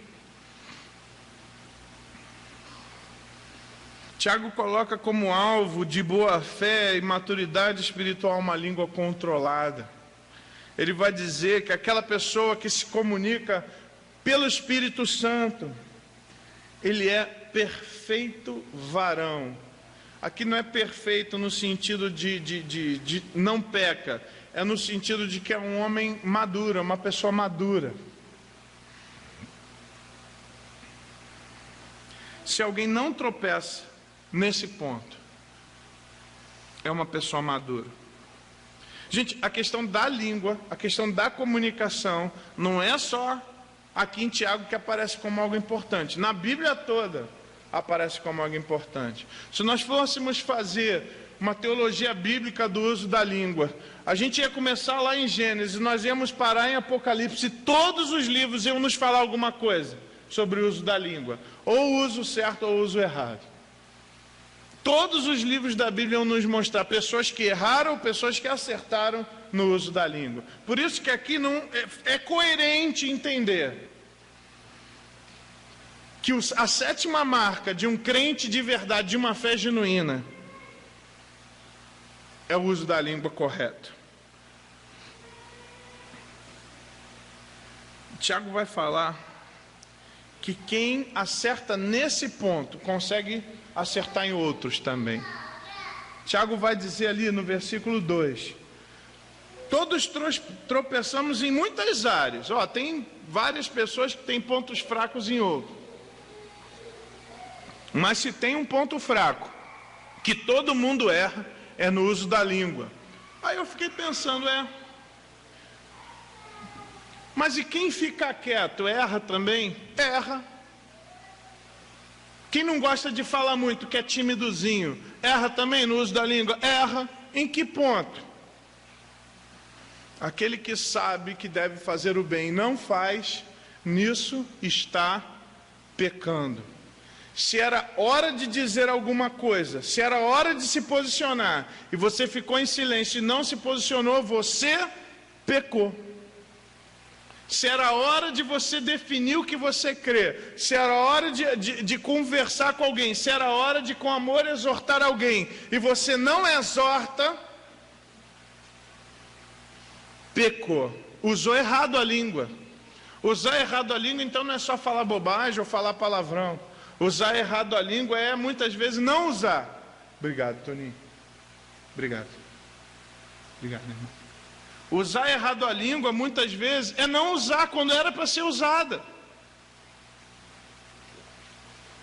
Tiago coloca como alvo de boa fé e maturidade espiritual uma língua controlada. Ele vai dizer que aquela pessoa que se comunica pelo Espírito Santo, ele é perfeito varão. Aqui não é perfeito no sentido de não peca, é no sentido de que é um homem maduro, uma pessoa madura. Se alguém não tropeça nesse ponto, é uma pessoa madura. Gente, a questão da língua, a questão da comunicação, não é só aqui em Tiago que aparece como algo importante. Na Bíblia toda aparece como algo importante. Se nós fôssemos fazer uma teologia bíblica do uso da língua, a gente ia começar lá em Gênesis, nós íamos parar em Apocalipse, todos os livros iam nos falar alguma coisa. sobre o uso da língua, ou o uso certo ou o uso errado. Todos os livros da Bíblia vão nos mostrar pessoas que erraram, pessoas que acertaram no uso da língua. Por isso que aqui não é coerente entender que a sétima marca de um crente de verdade, de uma fé genuína, é o uso da língua correto. Tiago vai falar que quem acerta nesse ponto consegue acertar em outros também. Tiago vai dizer ali no versículo 2: todos tropeçamos em muitas áreas. Tem várias pessoas que têm pontos fracos em outros. Mas se tem um ponto fraco que todo mundo erra, é no uso da língua. Aí eu fiquei pensando, mas e quem fica quieto, erra também? Erra. Quem não gosta de falar muito, que é timidozinho, erra também no uso da língua? Erra. Em que ponto? Aquele que sabe que deve fazer o bem e não faz, nisso está pecando. Se era hora de dizer alguma coisa, se era hora de se posicionar, e você ficou em silêncio e não se posicionou, você pecou. Se era hora de você definir o que você crê, se era hora de conversar com alguém, se era hora de com amor exortar alguém, e você não exorta, pecou. Usou errado a língua. Usar errado a língua, então, não é só falar bobagem ou falar palavrão. Usar errado a língua é, muitas vezes, não usar. Obrigado, Toninho. Obrigado. Obrigado, irmão. Usar errado a língua, muitas vezes, é não usar quando era para ser usada.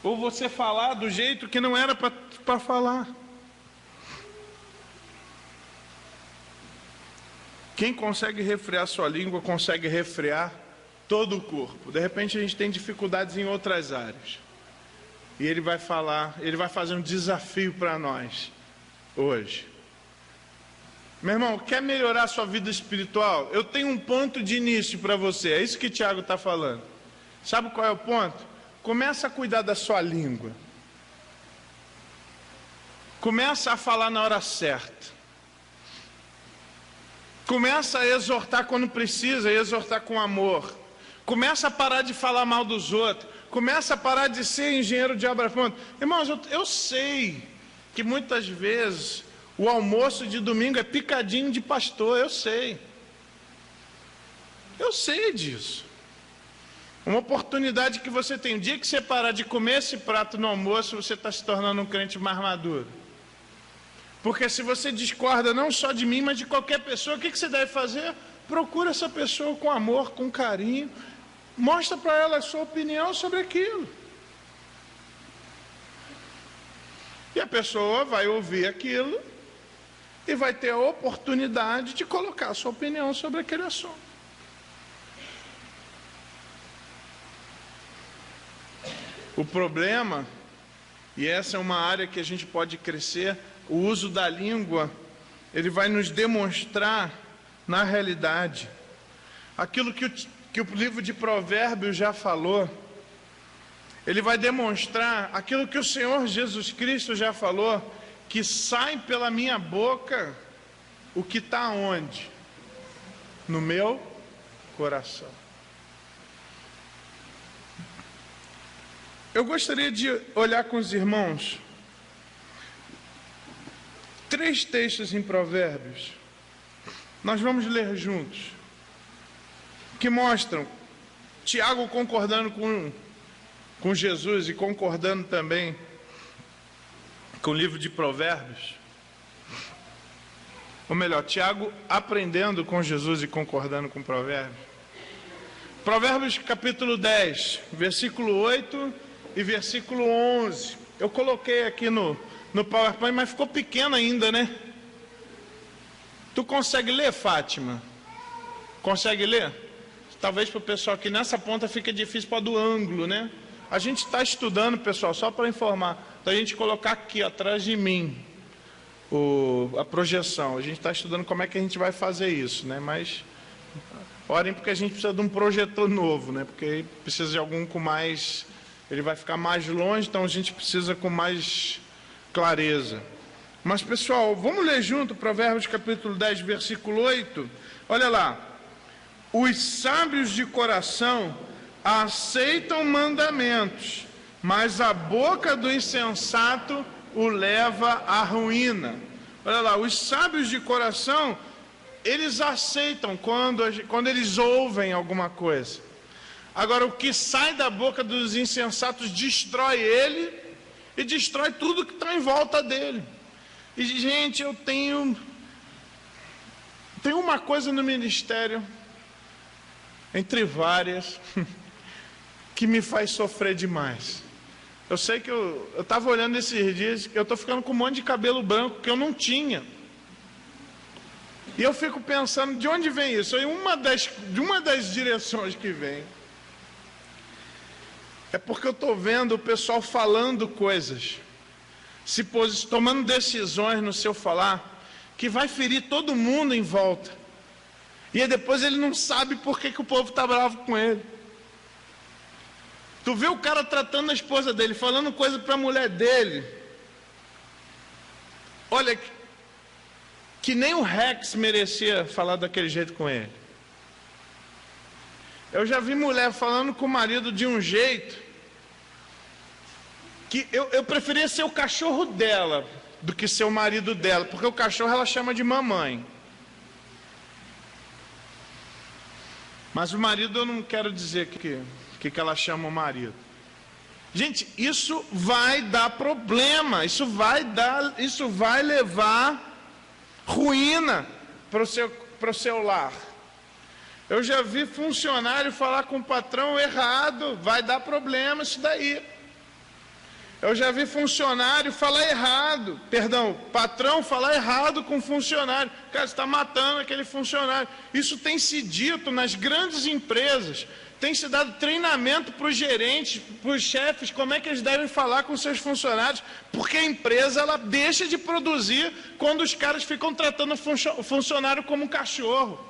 Ou você falar do jeito que não era para falar. Quem consegue refrear sua língua, consegue refrear todo o corpo. De repente a gente tem dificuldades em outras áreas. E ele vai falar, ele vai fazer um desafio para nós hoje. Meu irmão, quer melhorar a sua vida espiritual? Eu tenho um ponto de início para você. É isso que Tiago está falando. Sabe qual é o ponto? Começa a cuidar da sua língua. Começa a falar na hora certa. Começa a exortar quando precisa, exortar com amor. Começa a parar de falar mal dos outros. Começa a parar de ser engenheiro de obra pronta. Irmãos, eu sei que muitas vezes o almoço de domingo é picadinho de pastor, eu sei. Eu sei disso. Uma oportunidade que você tem. O dia que você parar de comer esse prato no almoço, você está se tornando um crente mais maduro. Porque se você discorda não só de mim, mas de qualquer pessoa, o que você deve fazer? Procura essa pessoa com amor, com carinho. Mostra para ela a sua opinião sobre aquilo. E a pessoa vai ouvir aquilo e vai ter a oportunidade de colocar a sua opinião sobre aquele assunto. O problema, e essa é uma área que a gente pode crescer, o uso da língua, ele vai nos demonstrar, na realidade, aquilo que o livro de Provérbios já falou. Ele vai demonstrar aquilo que o Senhor Jesus Cristo já falou, que sai pela minha boca o que está onde? No meu coração. Eu gostaria de olhar com os irmãos 3 textos em Provérbios. Nós vamos ler juntos, que mostram Tiago concordando com Jesus e concordando também com o livro de Provérbios. Ou melhor, Tiago aprendendo com Jesus e concordando com Provérbios. Provérbios capítulo 10, versículo 8 e versículo 11. Eu coloquei aqui no PowerPoint, mas ficou pequeno ainda, né? Tu consegue ler, Fátima? Consegue ler? Talvez para o pessoal aqui nessa ponta fique difícil para do ângulo, né? A gente está estudando, pessoal, só para informar, da gente colocar aqui atrás de mim a projeção. A gente está estudando como é que a gente vai fazer isso, né? Mas Orem porque a gente precisa de um projetor novo, né? Porque precisa de algum com mais... Ele vai ficar mais longe, então a gente precisa com mais clareza. Mas, pessoal, vamos ler junto Provérbios capítulo 10, versículo 8. Olha lá. Os sábios de coração aceitam mandamentos, mas a boca do insensato o leva à ruína. Olha lá, os sábios de coração, eles aceitam quando eles ouvem alguma coisa. Agora, o que sai da boca dos insensatos destrói ele e destrói tudo que está em volta dele. E, gente, eu tenho uma coisa no ministério, entre várias, que me faz sofrer demais. Eu sei que eu estava olhando esses dias, eu estou ficando com um monte de cabelo branco que eu não tinha. E eu fico pensando, de onde vem isso? E de uma das direções que vem é porque eu estou vendo o pessoal falando coisas, tomando decisões no seu falar, que vai ferir todo mundo em volta. E aí depois ele não sabe por que o povo está bravo com ele. Tu vê o cara tratando a esposa dele, falando coisa para a mulher dele. Olha, que nem o Rex merecia falar daquele jeito com ele. Eu já vi mulher falando com o marido de um jeito que eu preferia ser o cachorro dela do que ser o marido dela, porque o cachorro ela chama de mamãe. Mas o marido eu não quero dizer que ela chama o marido. Gente, isso vai dar problema, isso vai levar ruína para o seu lar. Eu já vi funcionário falar com o patrão errado, vai dar problema isso daí. Eu já vi funcionário falar errado, patrão falar errado com funcionário. Cara, você está matando aquele funcionário. Isso tem se dito nas grandes empresas, tem se dado treinamento para os gerentes, para os chefes, como é que eles devem falar com seus funcionários, porque a empresa ela deixa de produzir quando os caras ficam tratando o funcionário como um cachorro.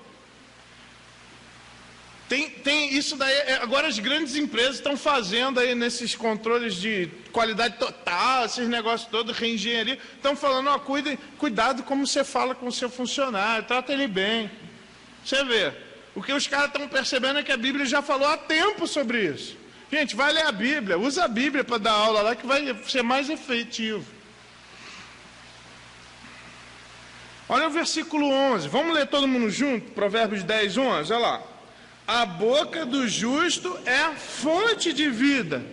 Tem isso daí, agora as grandes empresas estão fazendo aí nesses controles de qualidade total, esses negócios todos, reengenharia, estão falando, ó, cuidado como você fala com o seu funcionário, trata ele bem. Você vê, o que os caras estão percebendo é que a Bíblia já falou há tempo sobre isso. Gente, vai ler a Bíblia, usa a Bíblia para dar aula lá que vai ser mais efetivo. Olha o versículo 11, vamos ler todo mundo junto, Provérbios 10, 11, olha lá. A boca do justo é fonte de vida,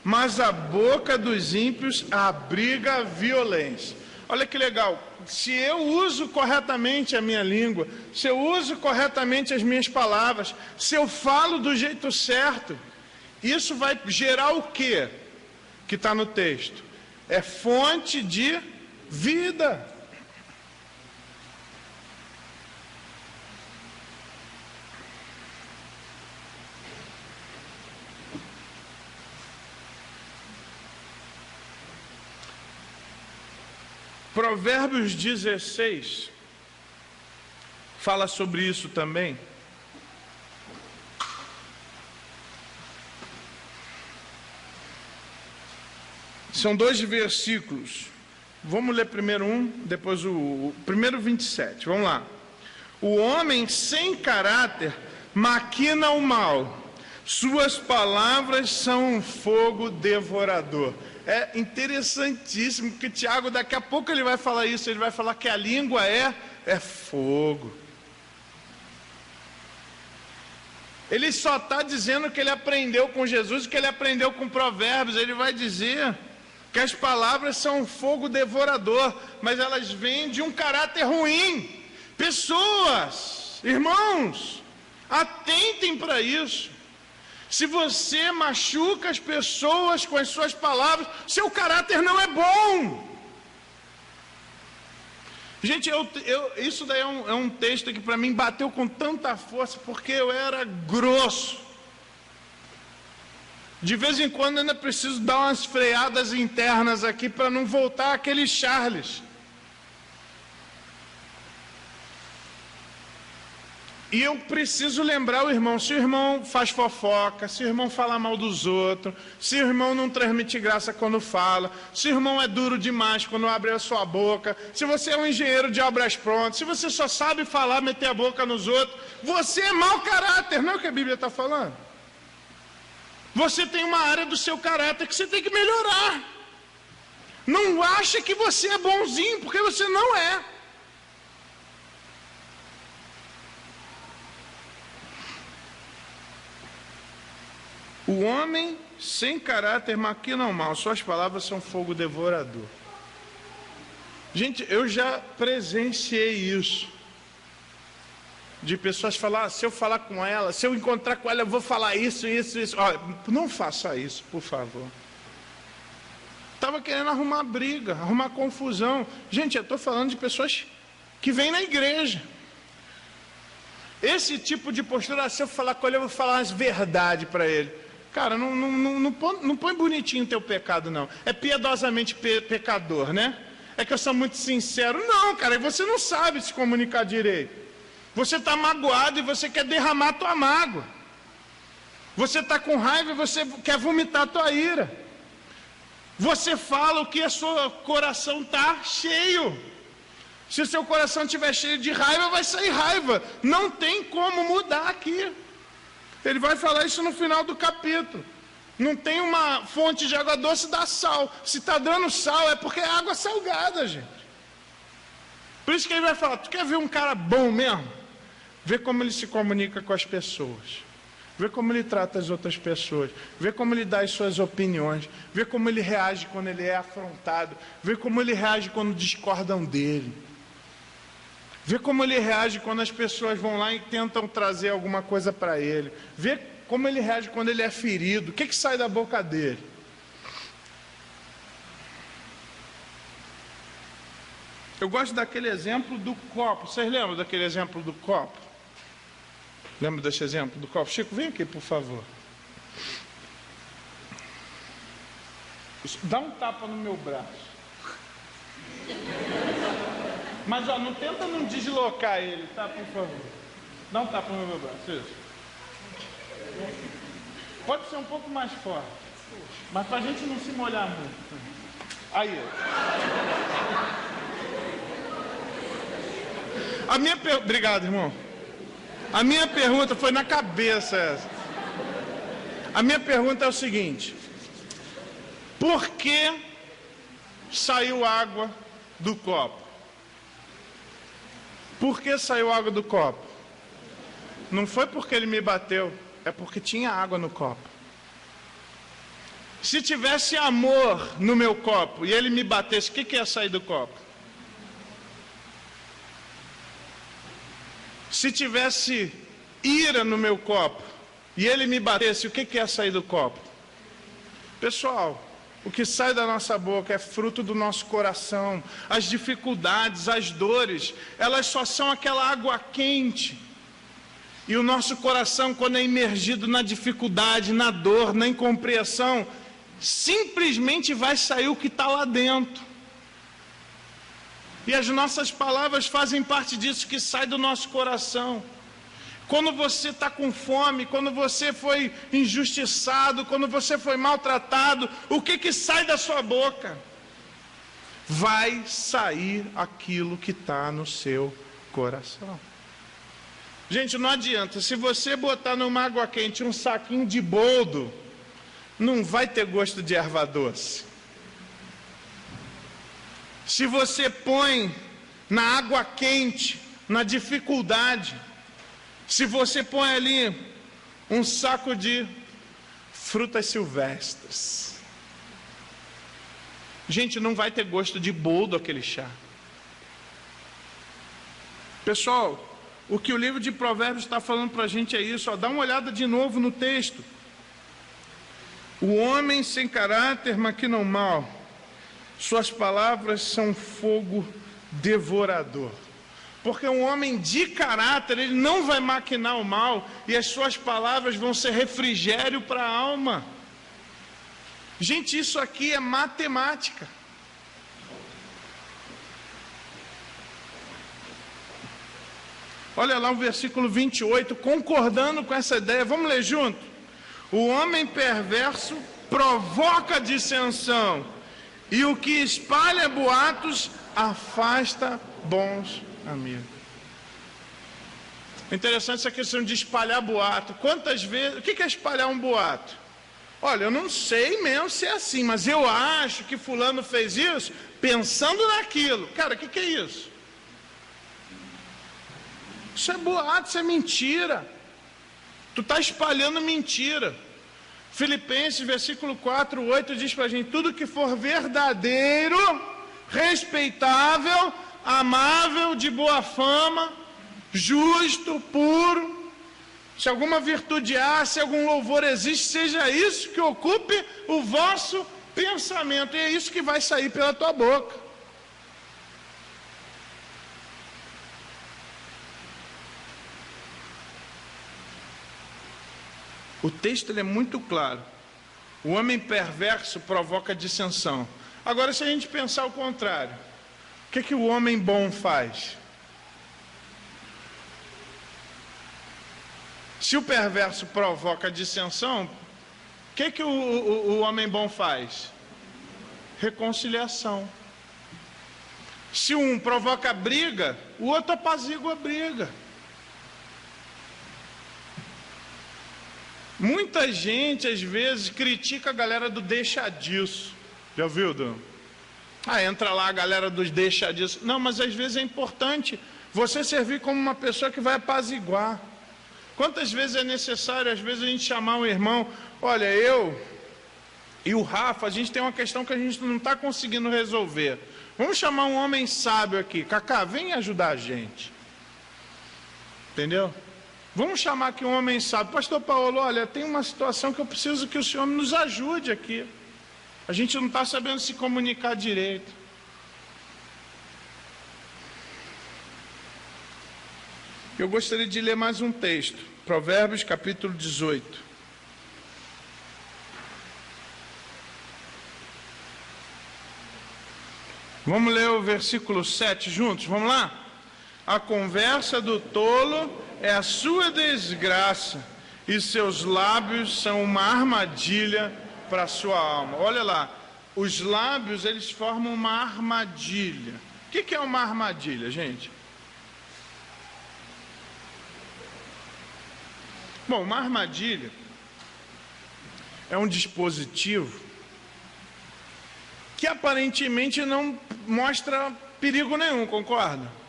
mas a boca dos ímpios abriga a violência. Olha que legal, se eu uso corretamente a minha língua, se eu uso corretamente as minhas palavras, se eu falo do jeito certo, isso vai gerar o quê? Que está no texto. É fonte de vida. Provérbios 16 fala sobre isso também. São 2 versículos. Vamos ler primeiro um, depois o primeiro 27. Vamos lá. O homem sem caráter maquina o mal. Suas palavras são um fogo devorador. É interessantíssimo, porque Tiago, daqui a pouco ele vai falar isso, ele vai falar que a língua é fogo. Ele só está dizendo que ele aprendeu com Jesus, que ele aprendeu com Provérbios, ele vai dizer que as palavras são um fogo devorador, mas elas vêm de um caráter ruim. Pessoas, irmãos, atentem para isso. Se você machuca as pessoas com as suas palavras, seu caráter não é bom. Gente, isso daí é um texto que para mim bateu com tanta força, porque eu era grosso. De vez em quando ainda preciso dar umas freadas internas aqui para não voltar aquele Charles. E eu preciso lembrar o irmão, se o irmão faz fofoca, se o irmão fala mal dos outros, se o irmão não transmite graça quando fala, se o irmão é duro demais quando abre a sua boca, se você é um engenheiro de obras prontas, se você só sabe falar, meter a boca nos outros, você é mau caráter, não é o que a Bíblia está falando? Você tem uma área do seu caráter que você tem que melhorar. Não acha que você é bonzinho, porque você não é. O homem sem caráter maquina o mal, suas palavras são fogo devorador. Gente, eu já presenciei isso. De pessoas falar, se eu falar com ela, se eu encontrar com ela, eu vou falar isso. Olha, não faça isso, por favor. Estava querendo arrumar briga, arrumar confusão. Gente, eu estou falando de pessoas que vêm na igreja. Esse tipo de postura, se eu falar com ele, eu vou falar as verdades para ele. Cara, não põe bonitinho o teu pecado, não. É piedosamente pecador, né? É que eu sou muito sincero. Não, cara, você não sabe se comunicar direito. Você está magoado e você quer derramar a tua mágoa. Você está com raiva e você quer vomitar a tua ira. Você fala o que o seu coração está cheio. Se o seu coração estiver cheio de raiva, vai sair raiva. Não tem como mudar aqui. Ele vai falar isso no final do capítulo. Não tem uma fonte de água doce, dá sal. Se está dando sal, é porque é água salgada, gente. Por isso que ele vai falar, tu quer ver um cara bom mesmo? Vê como ele se comunica com as pessoas. Vê como ele trata as outras pessoas. Vê como ele dá as suas opiniões. Vê como ele reage quando ele é afrontado. Vê como ele reage quando discordam dele. Vê como ele reage quando as pessoas vão lá e tentam trazer alguma coisa para ele. Vê como ele reage quando ele é ferido. O que sai da boca dele? Eu gosto daquele exemplo do copo. Vocês lembram daquele exemplo do copo? Lembra desse exemplo do copo? Chico, vem aqui, por favor. Dá um tapa no meu braço. Mas ó, não tenta não deslocar ele, tá? Por favor. Dá um tapa no meu braço, isso. Pode ser um pouco mais forte, mas pra gente não se molhar muito. Aí. Obrigado, irmão. A minha pergunta foi na cabeça essa. A minha pergunta é o seguinte: por que saiu água do copo? Por que saiu água do copo? Não foi porque ele me bateu, é porque tinha água no copo. Se tivesse amor no meu copo e ele me batesse, o que ia sair do copo? Se tivesse ira no meu copo e ele me batesse, o que ia sair do copo? Pessoal, o que sai da nossa boca é fruto do nosso coração. As dificuldades, as dores, elas só são aquela água quente. E o nosso coração, quando é imergido na dificuldade, na dor, na incompreensão, simplesmente vai sair o que está lá dentro. E as nossas palavras fazem parte disso que sai do nosso coração. Quando você está com fome, quando você foi injustiçado, quando você foi maltratado, o que sai da sua boca? Vai sair aquilo que está no seu coração. Gente, não adianta, se você botar numa água quente um saquinho de boldo, não vai ter gosto de erva doce. Se você põe na água quente, na dificuldade, se você põe ali um saco de frutas silvestres, gente, não vai ter gosto de boldo aquele chá. Pessoal, o que o livro de Provérbios está falando para a gente é isso, ó, dá uma olhada de novo no texto. O homem sem caráter maquina o mal, suas palavras são fogo devorador. Porque um homem de caráter, ele não vai maquinar o mal, e as suas palavras vão ser refrigério para a alma. Gente, isso aqui é matemática. Olha lá o versículo 28, concordando com essa ideia. Vamos ler junto? O homem perverso provoca dissensão, e o que espalha boatos afasta bons amigos. Interessante essa questão de espalhar boato. Quantas vezes... O que é espalhar um boato? Olha, eu não sei mesmo se é assim, mas eu acho que fulano fez isso pensando naquilo. Cara, o que é isso? Isso é boato, isso é mentira. Tu está espalhando mentira. Filipenses, versículo 4, 8, diz para a gente: tudo que for verdadeiro, respeitável, amável, de boa fama, justo, puro, se alguma virtude há, se algum louvor existe, seja isso que ocupe o vosso pensamento, e é isso que vai sair pela tua boca. O texto ele é muito claro. O homem perverso provoca dissensão. Agora, se a gente pensar o contrário, o que o homem bom faz? Se o perverso provoca dissensão, o que o homem bom faz? Reconciliação. Se um provoca briga, o outro apazigua a briga. Muita gente, às vezes, critica a galera do deixa disso. Já ouviu, Dan? Entra lá a galera dos deixa disso. Não, mas às vezes é importante você servir como uma pessoa que vai apaziguar. Quantas vezes é necessário, às vezes, a gente chamar um irmão: olha, eu e o Rafa, a gente tem uma questão que a gente não está conseguindo resolver. Vamos chamar um homem sábio aqui. Cacá, vem ajudar a gente. Entendeu? Vamos chamar aqui um homem sábio. Pastor Paulo, olha, tem uma situação que eu preciso que o senhor nos ajude aqui. A gente não está sabendo se comunicar direito. Eu gostaria de ler mais um texto. Provérbios, capítulo 18. Vamos ler o versículo 7 juntos? Vamos lá? A conversa do tolo é a sua desgraça, e seus lábios são uma armadilha para a sua alma. Olha lá, os lábios, eles formam uma armadilha. O que é uma armadilha, gente? Bom, uma armadilha é um dispositivo que aparentemente não mostra perigo nenhum, concorda?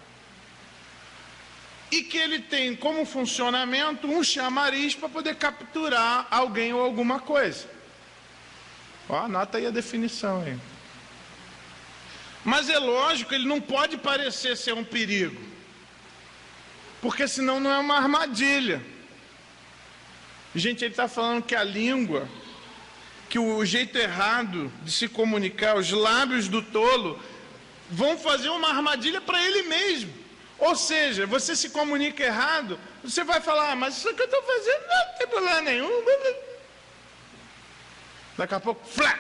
E que ele tem como funcionamento um chamariz para poder capturar alguém ou alguma coisa. Anota aí a definição aí. Mas é lógico, ele não pode parecer ser um perigo, porque senão não é uma armadilha. Gente, ele está falando que a língua, que o jeito errado de se comunicar, os lábios do tolo, vão fazer uma armadilha para ele mesmo. Ou seja, você se comunica errado, você vai falar: mas isso que eu estou fazendo não tem problema nenhum. Daqui a pouco, flá!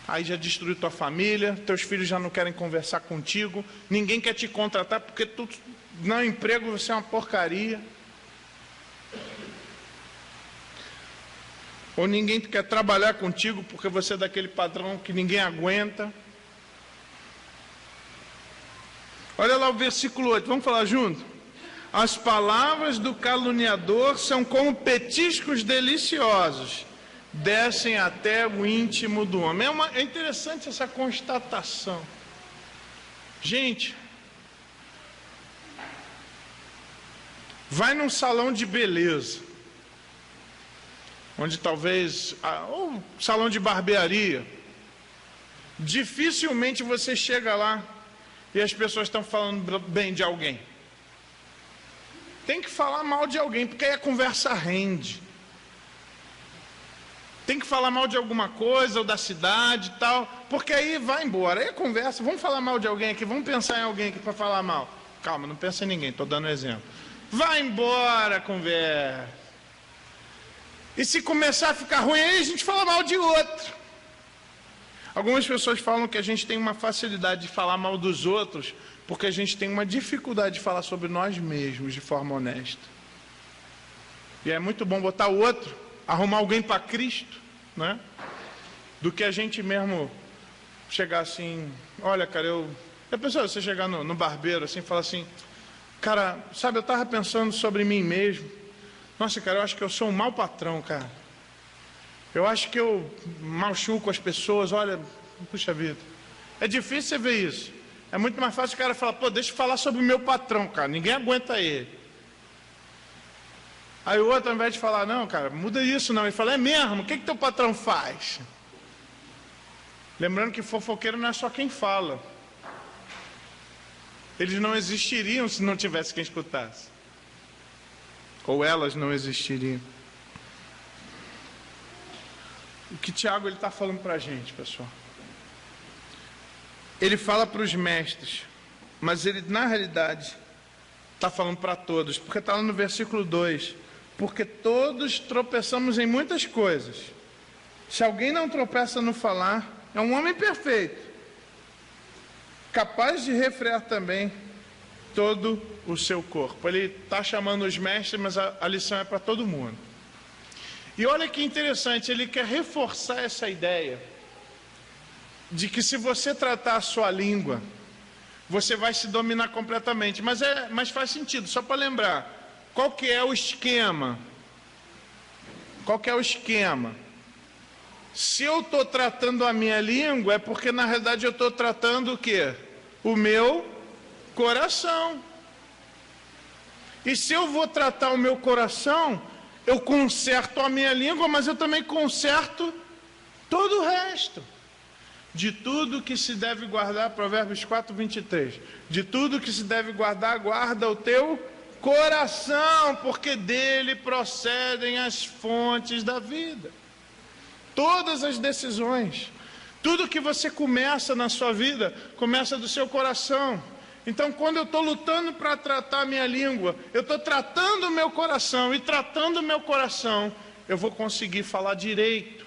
Aí já destruiu tua família, teus filhos já não querem conversar contigo, ninguém quer te contratar porque tu, no emprego você é uma porcaria. Ou ninguém quer trabalhar contigo porque você é daquele padrão que ninguém aguenta. Olha lá o versículo 8, vamos falar junto? As palavras do caluniador são como petiscos deliciosos, descem até o íntimo do homem. É interessante essa constatação. Gente, vai num salão de beleza, onde talvez, ou salão de barbearia, dificilmente você chega lá e as pessoas estão falando bem de alguém. Tem que falar mal de alguém, porque aí a conversa rende. Tem que falar mal de alguma coisa, ou da cidade e tal, porque aí vai embora, aí a conversa, vamos falar mal de alguém aqui, vamos pensar em alguém aqui para falar mal. Calma, não pensa em ninguém, estou dando um exemplo. Vai embora a conversa. E se começar a ficar ruim, aí a gente fala mal de outro. Algumas pessoas falam que a gente tem uma facilidade de falar mal dos outros porque a gente tem uma dificuldade de falar sobre nós mesmos de forma honesta. E é muito bom botar o outro, arrumar alguém para Cristo, né? Do que a gente mesmo chegar assim, olha, cara, a pessoa, você chegar no barbeiro assim e falar assim, cara, sabe, eu estava pensando sobre mim mesmo. Nossa, cara, eu acho que eu sou um mau patrão, cara. Eu acho que eu machuco as pessoas, olha, puxa vida. É difícil você ver isso. É muito mais fácil o cara falar, pô, deixa eu falar sobre o meu patrão, cara, ninguém aguenta ele. Aí o outro, ao invés de falar, não, cara, muda isso não, ele fala, é mesmo, o que teu patrão faz? Lembrando que fofoqueiro não é só quem fala. Eles não existiriam se não tivesse quem escutasse. Ou elas não existiriam. O que Tiago está falando para a gente, pessoal? Ele fala para os mestres, mas ele, na realidade, está falando para todos, porque está lá no versículo 2, porque todos tropeçamos em muitas coisas. Se alguém não tropeça no falar, é um homem perfeito, capaz de refrear também todo o seu corpo. Ele está chamando os mestres, mas a lição é para todo mundo. E olha que interessante, ele quer reforçar essa ideia de que se você tratar a sua língua, você vai se dominar completamente. Mas faz sentido, só para lembrar, qual que é o esquema? Qual que é o esquema? Se eu estou tratando a minha língua, é porque na realidade eu estou tratando o quê? O meu coração. E se eu vou tratar o meu coração, eu conserto a minha língua, mas eu também conserto todo o resto. De tudo que se deve guardar, Provérbios 4, 23. De tudo que se deve guardar, guarda o teu coração, porque dele procedem as fontes da vida. Todas as decisões, tudo que você começa na sua vida, começa do seu coração. Então, quando eu estou lutando para tratar a minha língua, eu estou tratando o meu coração, e tratando o meu coração, eu vou conseguir falar direito,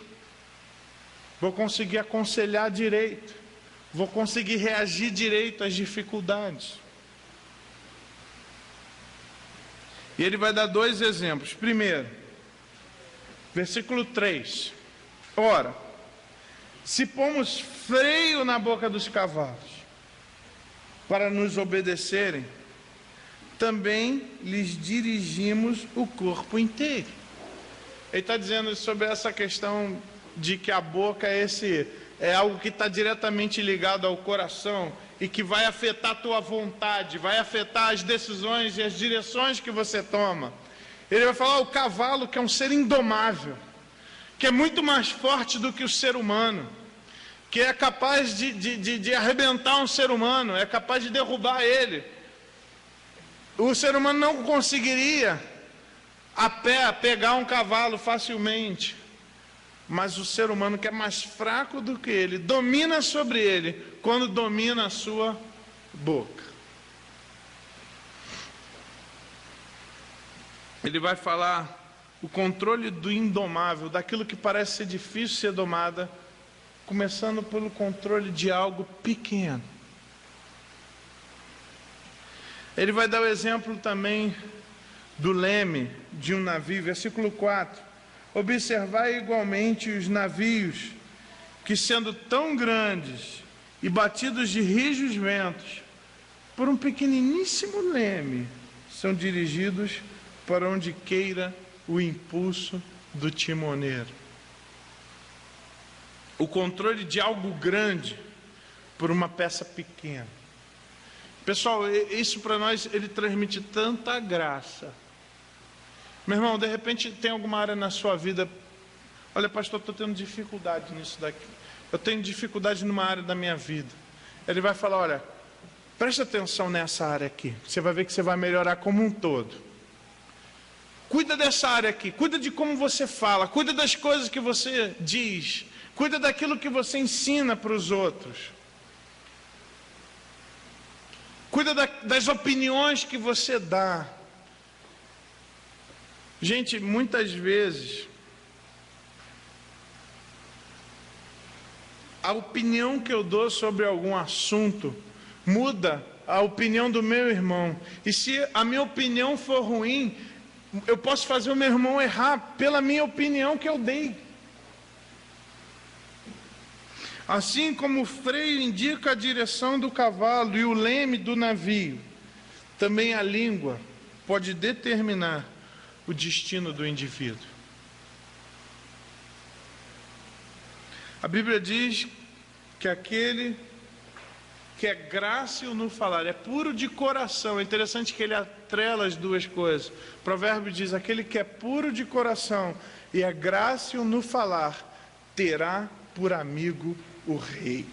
vou conseguir aconselhar direito, vou conseguir reagir direito às dificuldades. E ele vai dar 2 exemplos. Primeiro, versículo 3. Ora, se pomos freio na boca dos cavalos para nos obedecerem, também lhes dirigimos o corpo inteiro. Ele está dizendo sobre essa questão de que a boca é algo que está diretamente ligado ao coração e que vai afetar a tua vontade, vai afetar as decisões e as direções que você toma. Ele vai falar o cavalo, que é um ser indomável, que é muito mais forte do que o ser humano, que é capaz de arrebentar um ser humano, é capaz de derrubar ele. O ser humano não conseguiria a pé pegar um cavalo facilmente, mas o ser humano, que é mais fraco do que ele, domina sobre ele quando domina a sua boca. Ele vai falar o controle do indomável, daquilo que parece ser difícil ser domada, começando pelo controle de algo pequeno. Ele vai dar o exemplo também do leme de um navio, versículo 4. Observai igualmente os navios, que sendo tão grandes e batidos de rijos ventos, por um pequeniníssimo leme, são dirigidos para onde queira o impulso do timoneiro. O controle de algo grande por uma peça pequena. Pessoal, isso para nós, ele transmite tanta graça. Meu irmão, de repente tem alguma área na sua vida, olha, pastor, estou tendo dificuldade nisso daqui, eu tenho dificuldade numa área da minha vida. Ele vai falar, olha, presta atenção nessa área aqui, você vai ver que você vai melhorar como um todo. Cuida dessa área aqui, cuida de como você fala, cuida das coisas que você diz, cuida daquilo que você ensina para os outros. Cuida das opiniões que você dá. Gente, muitas vezes a opinião que eu dou sobre algum assunto muda a opinião do meu irmão. E se a minha opinião for ruim, eu posso fazer o meu irmão errar pela minha opinião que eu dei. Assim como o freio indica a direção do cavalo e o leme do navio, também a língua pode determinar o destino do indivíduo. A Bíblia diz que aquele que é grácil no falar, é puro de coração. É interessante que ele atrela as duas coisas. O provérbio diz: aquele que é puro de coração e é grácil no falar, terá por amigo o rei.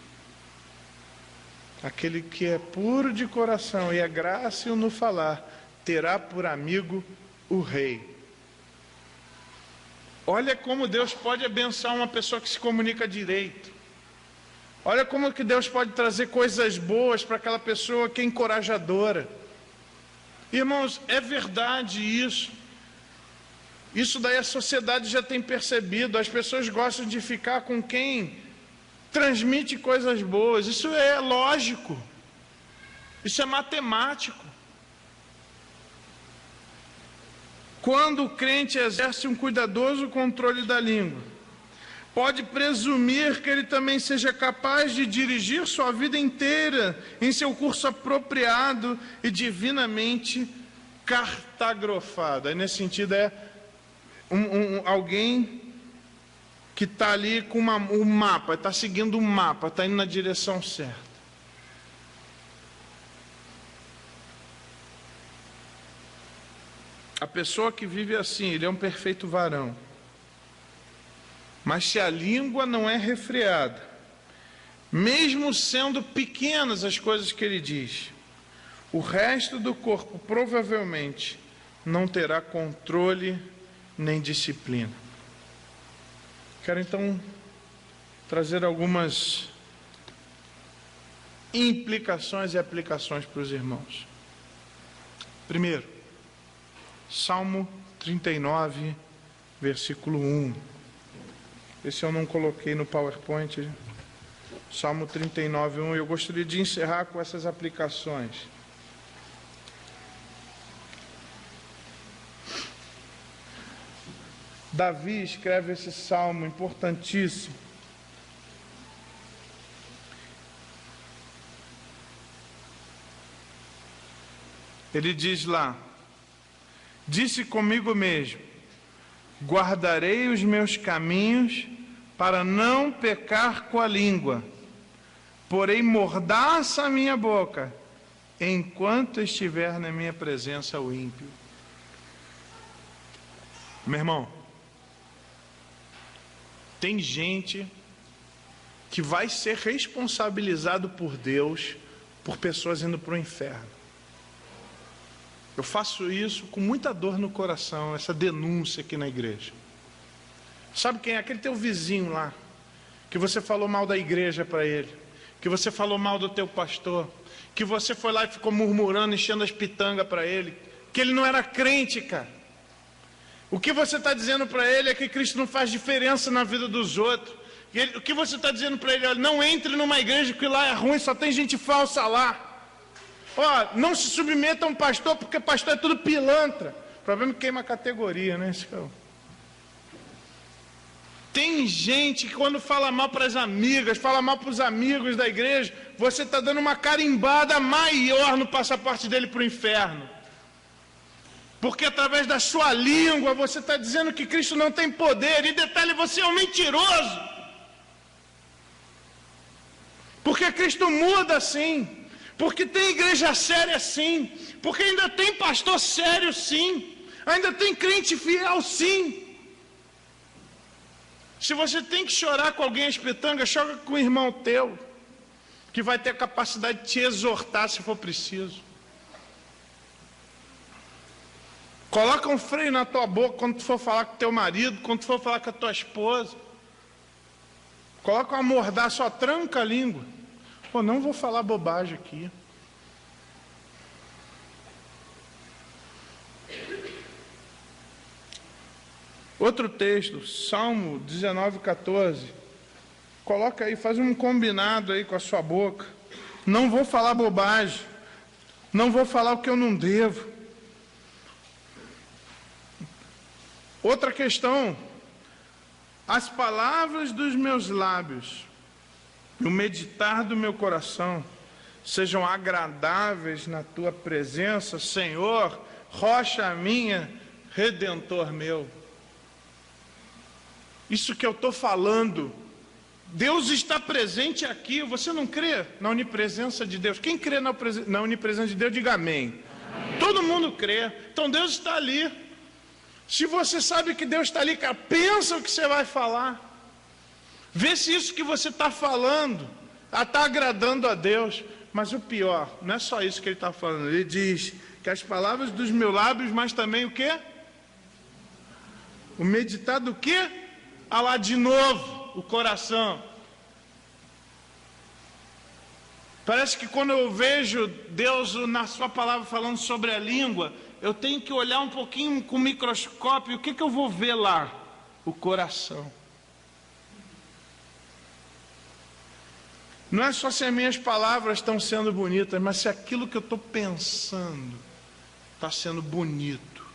Aquele que é puro de coração e é grácil no falar, terá por amigo o rei. Olha como Deus pode abençoar uma pessoa que se comunica direito. Olha como que Deus pode trazer coisas boas para aquela pessoa que é encorajadora. Irmãos, é verdade isso. Isso daí a sociedade já tem percebido. As pessoas gostam de ficar com quem transmite coisas boas. Isso é lógico. Isso é matemático. Quando o crente exerce um cuidadoso controle da língua, pode presumir que ele também seja capaz de dirigir sua vida inteira em seu curso apropriado e divinamente cartografado. Aí, nesse sentido, é alguém que está ali com um mapa, está seguindo um mapa, está indo na direção certa. A pessoa que vive assim, ele é um perfeito varão. Mas se a língua não é refreada, mesmo sendo pequenas as coisas que ele diz, o resto do corpo provavelmente não terá controle nem disciplina. Quero então trazer algumas implicações e aplicações para os irmãos. Primeiro, Salmo 39, versículo 1. Esse eu não coloquei no PowerPoint. Salmo 39, 1. Eu gostaria de encerrar com essas aplicações. Davi escreve esse salmo importantíssimo. Ele diz lá: disse comigo mesmo, guardarei os meus caminhos para não pecar com a língua, porém mordaça a minha boca, enquanto estiver na minha presença o ímpio. Meu irmão, tem gente que vai ser responsabilizado por Deus por pessoas indo para o inferno. Eu faço isso com muita dor no coração, essa denúncia aqui na igreja. Sabe quem é? Aquele teu vizinho lá, que você falou mal da igreja para ele, que você falou mal do teu pastor, que você foi lá e ficou murmurando, enchendo as pitangas para ele, que ele não era crente, cara. O que você está dizendo para ele é que Cristo não faz diferença na vida dos outros. O que você está dizendo para ele? Olha, não entre numa igreja que lá é ruim, só tem gente falsa lá. Ó, não se submeta a um pastor, porque pastor é tudo pilantra. O problema é que queima a categoria, né? Tem gente que quando fala mal para as amigas, fala mal para os amigos da igreja, você está dando uma carimbada maior no passaporte dele para o inferno. Porque através da sua língua você está dizendo que Cristo não tem poder. E detalhe, você é um mentiroso. Porque Cristo muda sim. Porque tem igreja séria sim. Porque ainda tem pastor sério sim. Ainda tem crente fiel sim. Se você tem que chorar com alguém espetanga, chora com um irmão teu, que vai ter a capacidade de te exortar se for preciso. Coloca um freio na tua boca quando tu for falar com teu marido, quando tu for falar com a tua esposa. Coloca uma mordaça, só tranca a língua. Pô, não vou falar bobagem aqui. Outro texto, Salmo 19, 14. Coloca aí, faz um combinado aí com a sua boca. Não vou falar bobagem. Não vou falar o que eu não devo. Outra questão. As palavras dos meus lábios e o meditar do meu coração sejam agradáveis na tua presença, Senhor, rocha minha, redentor meu. Isso que eu estou falando, Deus está presente aqui. Você não crê na onipresença de Deus? Quem crê na onipresença de Deus, diga amém. Amém. Todo mundo crê. Então Deus está ali. Se você sabe que Deus está ali, cara, pensa o que você vai falar. Vê se isso que você está falando está agradando a Deus. Mas o pior, não é só isso que ele está falando. Ele diz que as palavras dos meus lábios, mas também o quê? O meditar do quê? Ah lá de novo, o coração. Parece que quando eu vejo Deus na sua palavra falando sobre a língua, eu tenho que olhar um pouquinho com o microscópio. O que eu vou ver lá? O coração. Não é só se as minhas palavras estão sendo bonitas, mas se aquilo que eu estou pensando está sendo bonito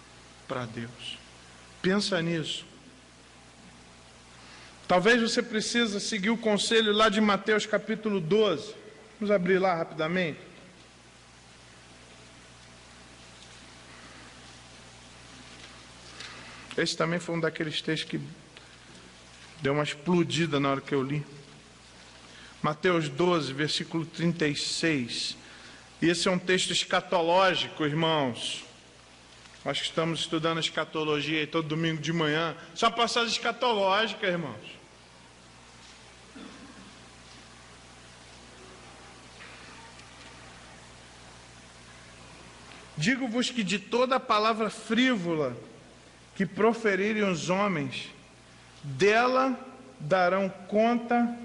para Deus. Pensa nisso. Talvez você precise seguir o conselho lá de Mateus capítulo 12. Vamos abrir lá rapidamente. Esse também foi um daqueles textos que deu uma explodida na hora que eu li. Mateus 12, versículo 36. E esse é um texto escatológico, irmãos. Nós que estamos estudando escatologia aí todo domingo de manhã. Só passagem escatológica, irmãos. Digo-vos que de toda a palavra frívola que proferirem os homens, dela darão conta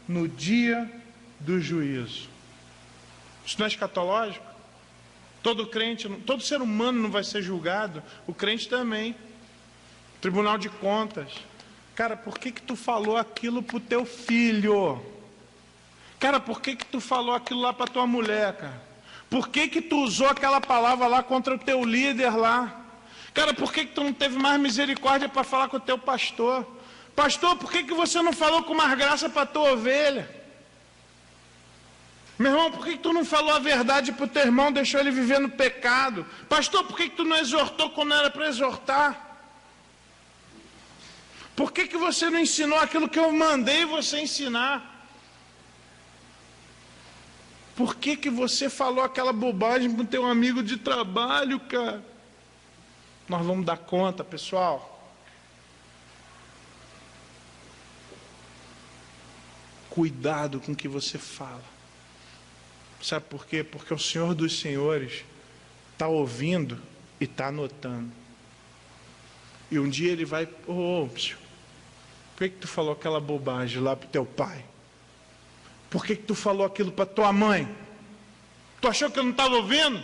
no dia do juízo. Isso não é escatológico? Todo crente, todo ser humano não vai ser julgado, o crente também. Tribunal de Contas. Cara, por que tu falou aquilo pro teu filho? Cara, por que tu falou aquilo lá pra tua mulher, cara? Por que tu usou aquela palavra lá contra o teu líder lá? Cara, por que tu não teve mais misericórdia para falar com o teu pastor? Pastor, por que você não falou com mais graça para a tua ovelha? Meu irmão, por que tu não falou a verdade para o teu irmão, deixou ele viver no pecado? Pastor, por que tu não exortou quando era para exortar? Por que você não ensinou aquilo que eu mandei você ensinar? Por que você falou aquela bobagem para o teu amigo de trabalho, cara? Nós vamos dar conta, pessoal. Cuidado com o que você fala. Sabe por quê? Porque o Senhor dos Senhores está ouvindo e está anotando. E um dia ele vai... por que tu falou aquela bobagem lá para o teu pai? Por que tu falou aquilo para tua mãe? Tu achou que eu não estava ouvindo?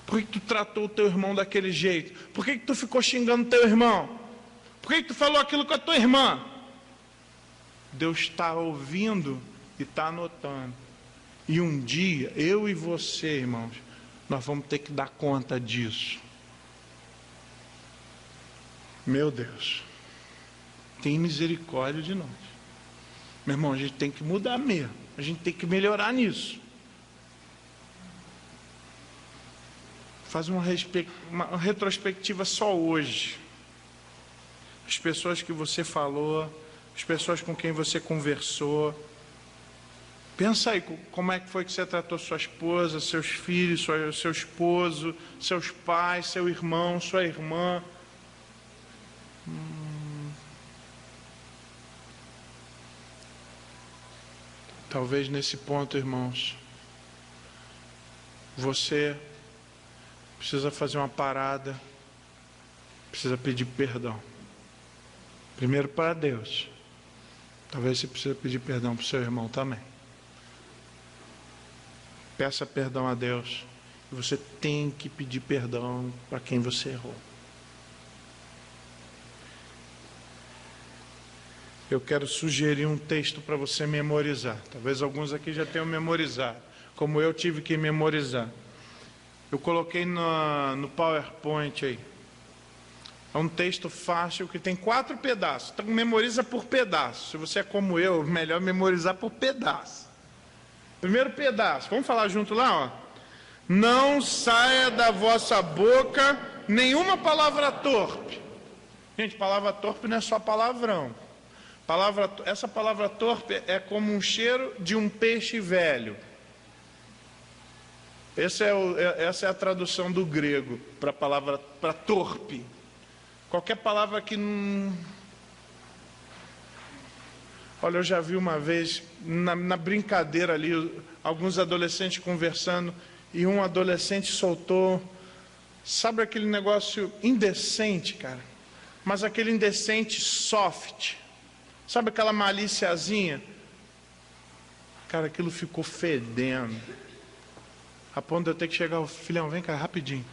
Por que tu tratou o teu irmão daquele jeito? Por que tu ficou xingando teu irmão? Por que tu falou aquilo com a tua irmã? Deus está ouvindo e está anotando. E um dia, eu e você, irmãos, nós vamos ter que dar conta disso. Meu Deus, tem misericórdia de nós. Meu irmão, a gente tem que mudar mesmo. A gente tem que melhorar nisso. Faz uma retrospectiva só hoje. As pessoas que você falou, as pessoas com quem você conversou. Pensa aí, como é que foi que você tratou sua esposa, seus filhos, seu esposo, seus pais, seu irmão, sua irmã. Talvez nesse ponto, irmãos, você precisa fazer uma parada, precisa pedir perdão. Primeiro para Deus. Talvez você precise pedir perdão para o seu irmão também. Peça perdão a Deus. E você tem que pedir perdão para quem você errou. eu quero sugerir um texto para você memorizar. Talvez alguns aqui já tenham memorizado, como eu tive que memorizar. Eu coloquei no PowerPoint aí. É um texto fácil que tem 4 pedaços. Então memoriza por pedaço. Se você é como eu, melhor memorizar por pedaço. Primeiro pedaço. Vamos falar junto lá, ó. Não saia da vossa boca nenhuma palavra torpe. Gente, palavra torpe não é só palavrão. Essa palavra torpe é como um cheiro de um peixe velho. Essa é a tradução do grego para a palavra para torpe. Qualquer palavra que não... Olha, eu já vi uma vez, na brincadeira ali, alguns adolescentes conversando, e um adolescente soltou, sabe aquele negócio indecente, cara? Mas aquele indecente soft. Sabe aquela maliciazinha? Cara, aquilo ficou fedendo. A ponto de eu ter que chegar, filhão, vem cá, rapidinho.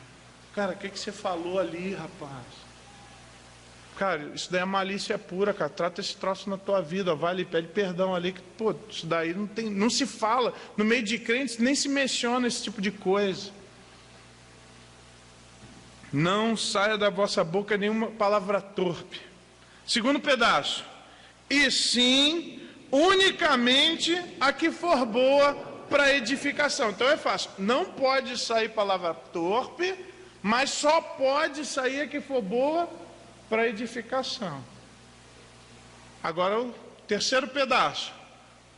Cara, o que você falou ali, rapaz? Cara, isso daí é malícia pura, cara. Trata esse troço na tua vida, vai ali, pede perdão ali, que, pô, isso daí não se fala. No meio de crentes nem se menciona esse tipo de coisa. Não saia da vossa boca nenhuma palavra torpe. Segundo pedaço. E sim, unicamente a que for boa para edificação. Então é fácil. Não pode sair palavra torpe, mas só pode sair a que for boa para edificação. Agora o terceiro pedaço.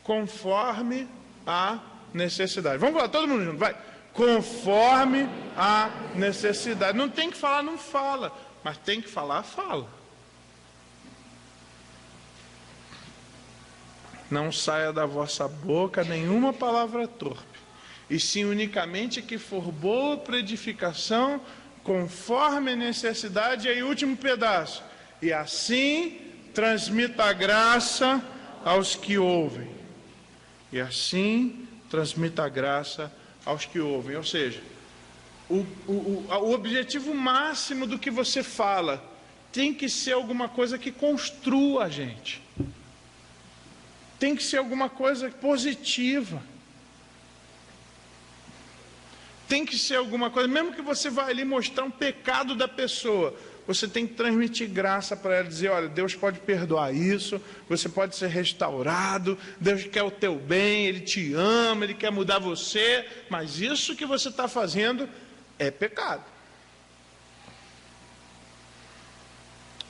Conforme a necessidade. Vamos lá, todo mundo junto, vai. Conforme a necessidade. Não tem que falar, não fala. Mas tem que falar, fala. Não saia da vossa boca nenhuma palavra torpe, e sim unicamente que for boa para edificação, conforme a necessidade. E aí, último pedaço. E assim transmita a graça aos que ouvem. E assim transmita a graça aos que ouvem. Ou seja, o objetivo máximo do que você fala tem que ser alguma coisa que construa a gente. Tem que ser alguma coisa positiva. Tem que ser alguma coisa, mesmo que você vá ali mostrar um pecado da pessoa, você tem que transmitir graça para ela, dizer, olha, Deus pode perdoar isso, você pode ser restaurado, Deus quer o teu bem, Ele te ama, Ele quer mudar você, mas isso que você está fazendo é pecado.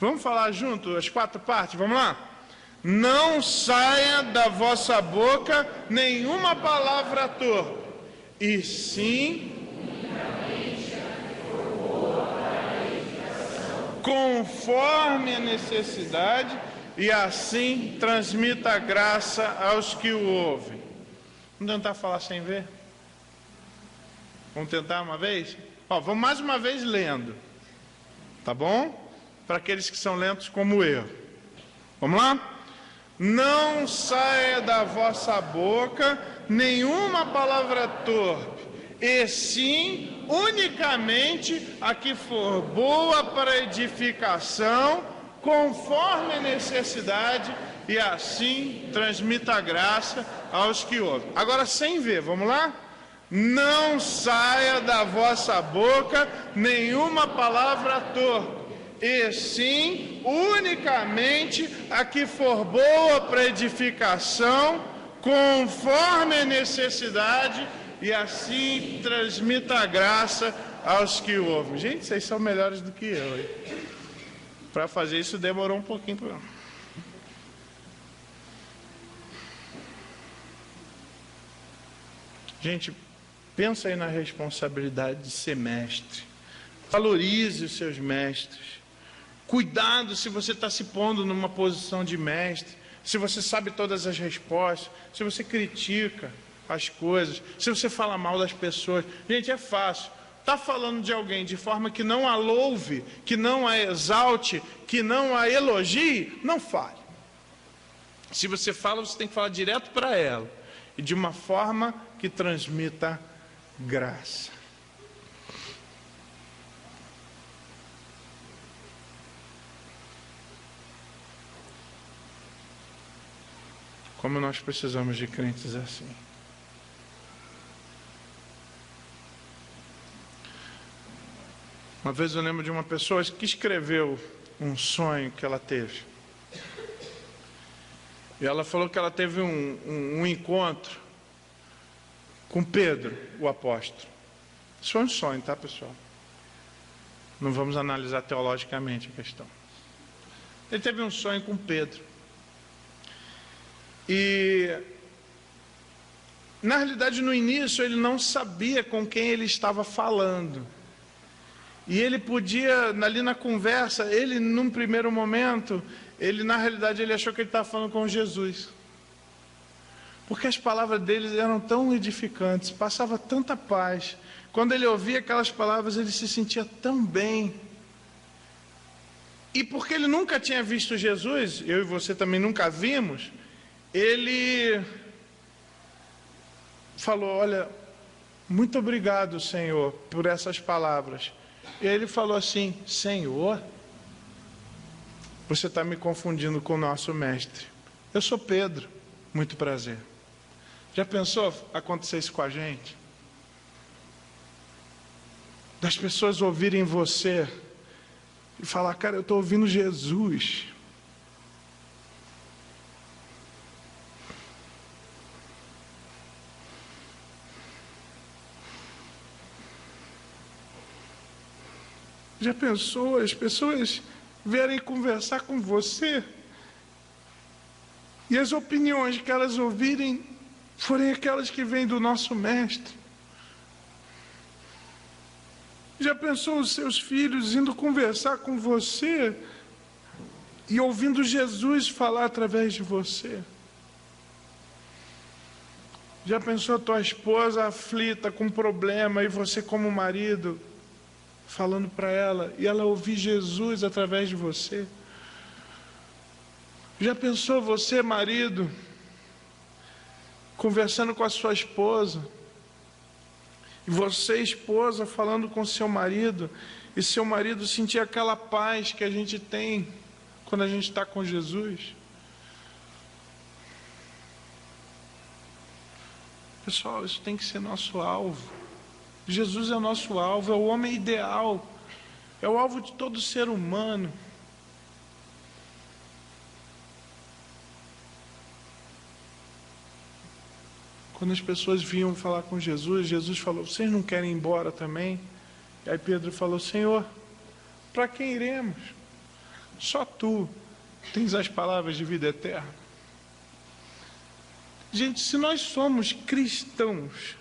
Vamos falar junto as 4 partes, vamos lá? Não saia da vossa boca nenhuma palavra torpe, e sim conforme a necessidade, e assim transmita a graça aos que o ouvem. Vamos tentar falar sem ver? Vamos tentar uma vez? Ó, vamos mais uma vez lendo, tá bom? Para aqueles que são lentos como eu. Vamos lá? Não saia da vossa boca nenhuma palavra torpe, e sim unicamente a que for boa para edificação, conforme a necessidade, e assim transmita a graça aos que ouvem. Agora sem ver, vamos lá? Não saia da vossa boca nenhuma palavra torpe, e sim unicamente a que for boa para edificação, conforme a necessidade, e assim transmita a graça aos que o ouvem. Gente, vocês são melhores do que eu. Para fazer isso demorou um pouquinho. Gente, pensa aí na responsabilidade de ser mestre. Valorize os seus mestres. Cuidado se você está se pondo numa posição de mestre, se você sabe todas as respostas, se você critica as coisas, se você fala mal das pessoas. Gente, é fácil. Está falando de alguém de forma que não a louve, que não a exalte, que não a elogie, não fale. Se você fala, você tem que falar direto para ela, e de uma forma que transmita graça. Como nós precisamos de crentes assim. Uma vez eu lembro de uma pessoa que escreveu um sonho que ela teve. E ela falou que ela teve um encontro com Pedro, o apóstolo. Isso foi um sonho, tá, pessoal? Não vamos analisar teologicamente a questão. Ele teve um sonho com Pedro. E, na realidade, no início, ele não sabia com quem ele estava falando. E ele podia, ali na conversa, ele, num primeiro momento, na realidade, ele achou que ele estava falando com Jesus. Porque as palavras deles eram tão edificantes, passava tanta paz. Quando ele ouvia aquelas palavras, ele se sentia tão bem. E porque ele nunca tinha visto Jesus, eu e você também nunca vimos, ele falou: olha, muito obrigado, Senhor, por essas palavras. E ele falou assim: Senhor, você está me confundindo com o nosso mestre. Eu sou Pedro, muito prazer. Já pensou acontecer isso com a gente? Das pessoas ouvirem você e falar: cara, eu estou ouvindo Jesus. Já pensou as pessoas vierem conversar com você e as opiniões que elas ouvirem forem aquelas que vêm do nosso mestre? Já pensou os seus filhos indo conversar com você e ouvindo Jesus falar através de você? Já pensou a tua esposa aflita com problema e você como marido falando para ela e ela ouvir Jesus através de você? Já pensou você, marido, conversando com a sua esposa e você, esposa, falando com seu marido e seu marido sentir aquela paz que a gente tem quando a gente está com Jesus? Pessoal, isso tem que ser nosso alvo. Jesus é o nosso alvo, é o homem ideal, é o alvo de todo ser humano. Quando as pessoas vinham falar com Jesus, Jesus falou: vocês não querem ir embora também? E aí Pedro falou: Senhor, para quem iremos? Só tu tens as palavras de vida eterna. Gente, se nós somos cristãos,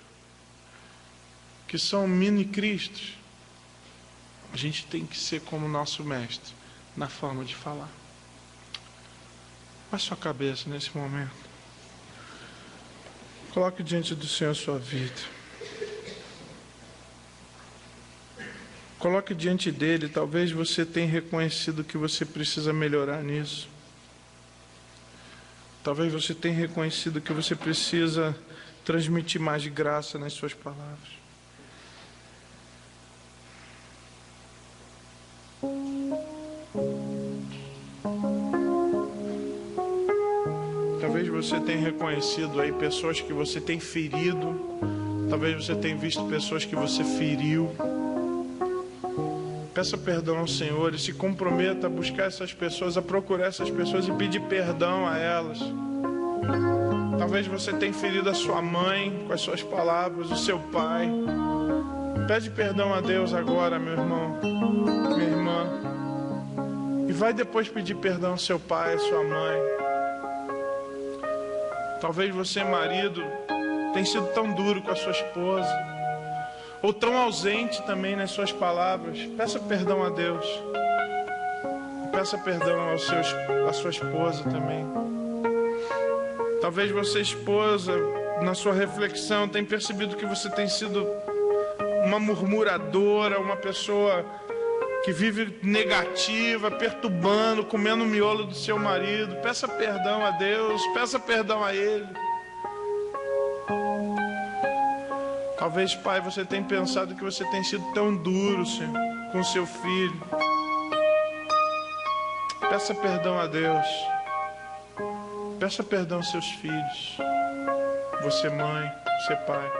que são mini-cristos, a gente tem que ser como o nosso mestre, na forma de falar. Baixe sua cabeça nesse momento. Coloque diante do Senhor a sua vida. Coloque diante dele. Talvez você tenha reconhecido que você precisa melhorar nisso. Talvez você tenha reconhecido que você precisa transmitir mais de graça nas suas palavras. Talvez você tenha reconhecido aí pessoas que você tem ferido. Talvez você tenha visto pessoas que você feriu. Peça perdão ao Senhor e se comprometa a buscar essas pessoas, a procurar essas pessoas e pedir perdão a elas. Talvez você tenha ferido a sua mãe com as suas palavras, o seu pai. Pede perdão a Deus agora, meu irmão, minha irmã. E vai depois pedir perdão ao seu pai, à sua mãe. Talvez você, marido, tenha sido tão duro com a sua esposa, ou tão ausente também nas suas palavras. Peça perdão a Deus. Peça perdão à sua esposa também. Talvez você, esposa, na sua reflexão, tenha percebido que você tem sido uma murmuradora, uma pessoa que vive negativa, perturbando, comendo o miolo do seu marido. Peça perdão a Deus, peça perdão a Ele. Talvez, pai, você tenha pensado que você tem sido tão duro, Senhor, com seu filho. Peça perdão a Deus. Peça perdão aos seus filhos. Você mãe, você pai.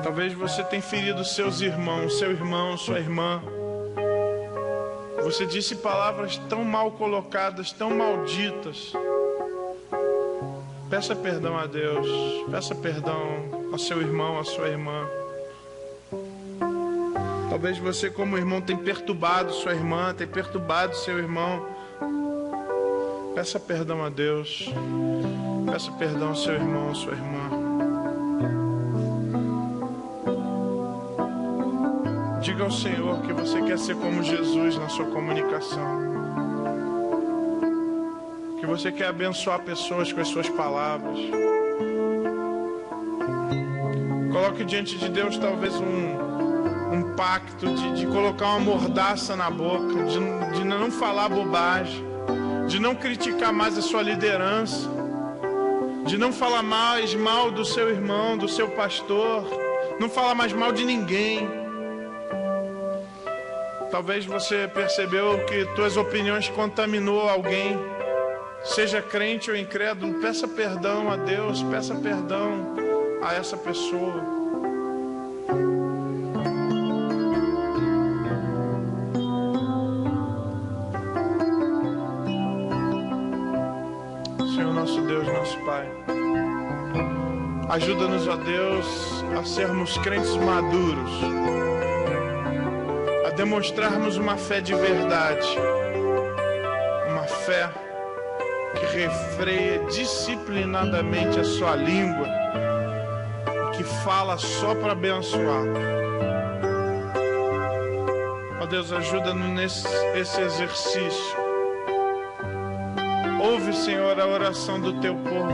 Talvez você tenha ferido seus irmãos, seu irmão, sua irmã. Você disse palavras tão mal colocadas, tão malditas. Peça perdão a Deus. Peça perdão ao seu irmão, à sua irmã. Talvez você, como irmão, tenha perturbado sua irmã, tenha perturbado seu irmão. Peça perdão a Deus. Peça perdão ao seu irmão, à sua irmã. Diga ao Senhor que você quer ser como Jesus na sua comunicação. Que você quer abençoar pessoas com as suas palavras. Coloque diante de Deus talvez um pacto de colocar uma mordaça na boca, de não falar bobagem, de não criticar mais a sua liderança, de não falar mais mal do seu irmão, do seu pastor, não falar mais mal de ninguém. Talvez você percebeu que tuas opiniões contaminou alguém, seja crente ou incrédulo. Peça perdão a Deus, peça perdão a essa pessoa. Senhor nosso Deus, nosso Pai, ajuda-nos, ó Deus, a sermos crentes maduros, demonstrarmos uma fé de verdade, uma fé que refreia disciplinadamente a sua língua, que fala só para abençoar. Ó Deus, ajuda-nos nesse exercício. Ouve, Senhor, a oração do teu povo.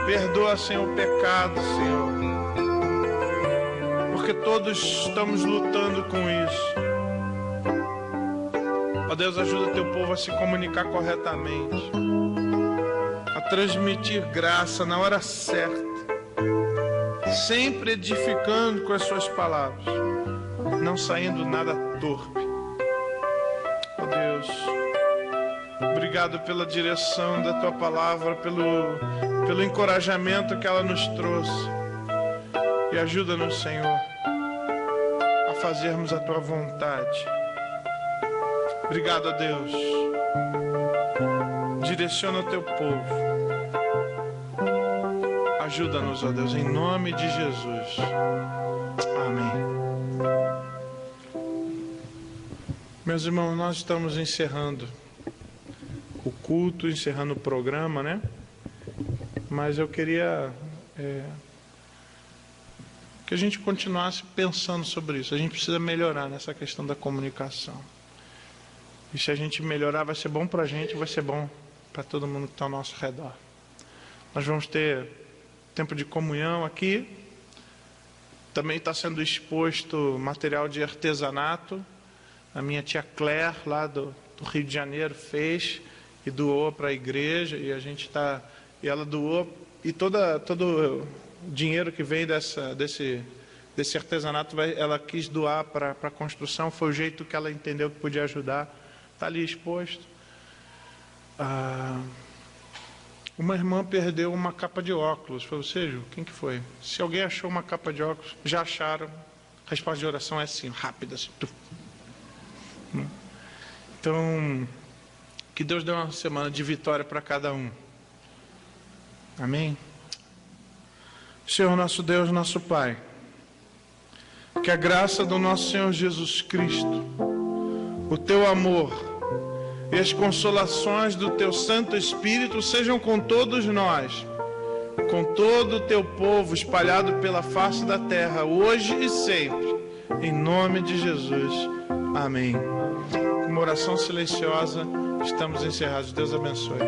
Perdoa, Senhor, o pecado, Senhor, porque todos estamos lutando com isso. Ó Deus, ajuda teu povo a se comunicar corretamente, a transmitir graça na hora certa, sempre edificando com as suas palavras, não saindo nada torpe. Ó Deus, obrigado pela direção da tua palavra, pelo encorajamento que ela nos trouxe, e ajuda-nos, Senhor, fazermos a tua vontade. Obrigado, a Deus. Direciona o teu povo. Ajuda-nos, ó Deus, em nome de Jesus. Amém. Meus irmãos, nós estamos encerrando o culto, encerrando o programa, né? Mas eu queria que a gente continuasse pensando sobre isso. A gente precisa melhorar nessa questão da comunicação. E se a gente melhorar, vai ser bom para a gente, vai ser bom para todo mundo que está ao nosso redor. Nós vamos ter tempo de comunhão aqui. Também está sendo exposto material de artesanato. A minha tia Claire, lá do Rio de Janeiro, fez e doou para a igreja. E a gente está... E ela doou... E todo o dinheiro que vem desse artesanato, ela quis doar para a construção. Foi o jeito que ela entendeu que podia ajudar. Está ali exposto. Uma irmã perdeu uma capa de óculos. Foi você, Ju? Quem que foi? Se alguém achou uma capa de óculos, já acharam. A resposta de oração é assim, rápida. Assim. Então, que Deus dê uma semana de vitória para cada um. Amém? Senhor nosso Deus, nosso Pai, que a graça do nosso Senhor Jesus Cristo, o teu amor e as consolações do teu Santo Espírito sejam com todos nós, com todo o teu povo espalhado pela face da terra, hoje e sempre, em nome de Jesus. Amém. Com uma oração silenciosa, estamos encerrados. Deus abençoe.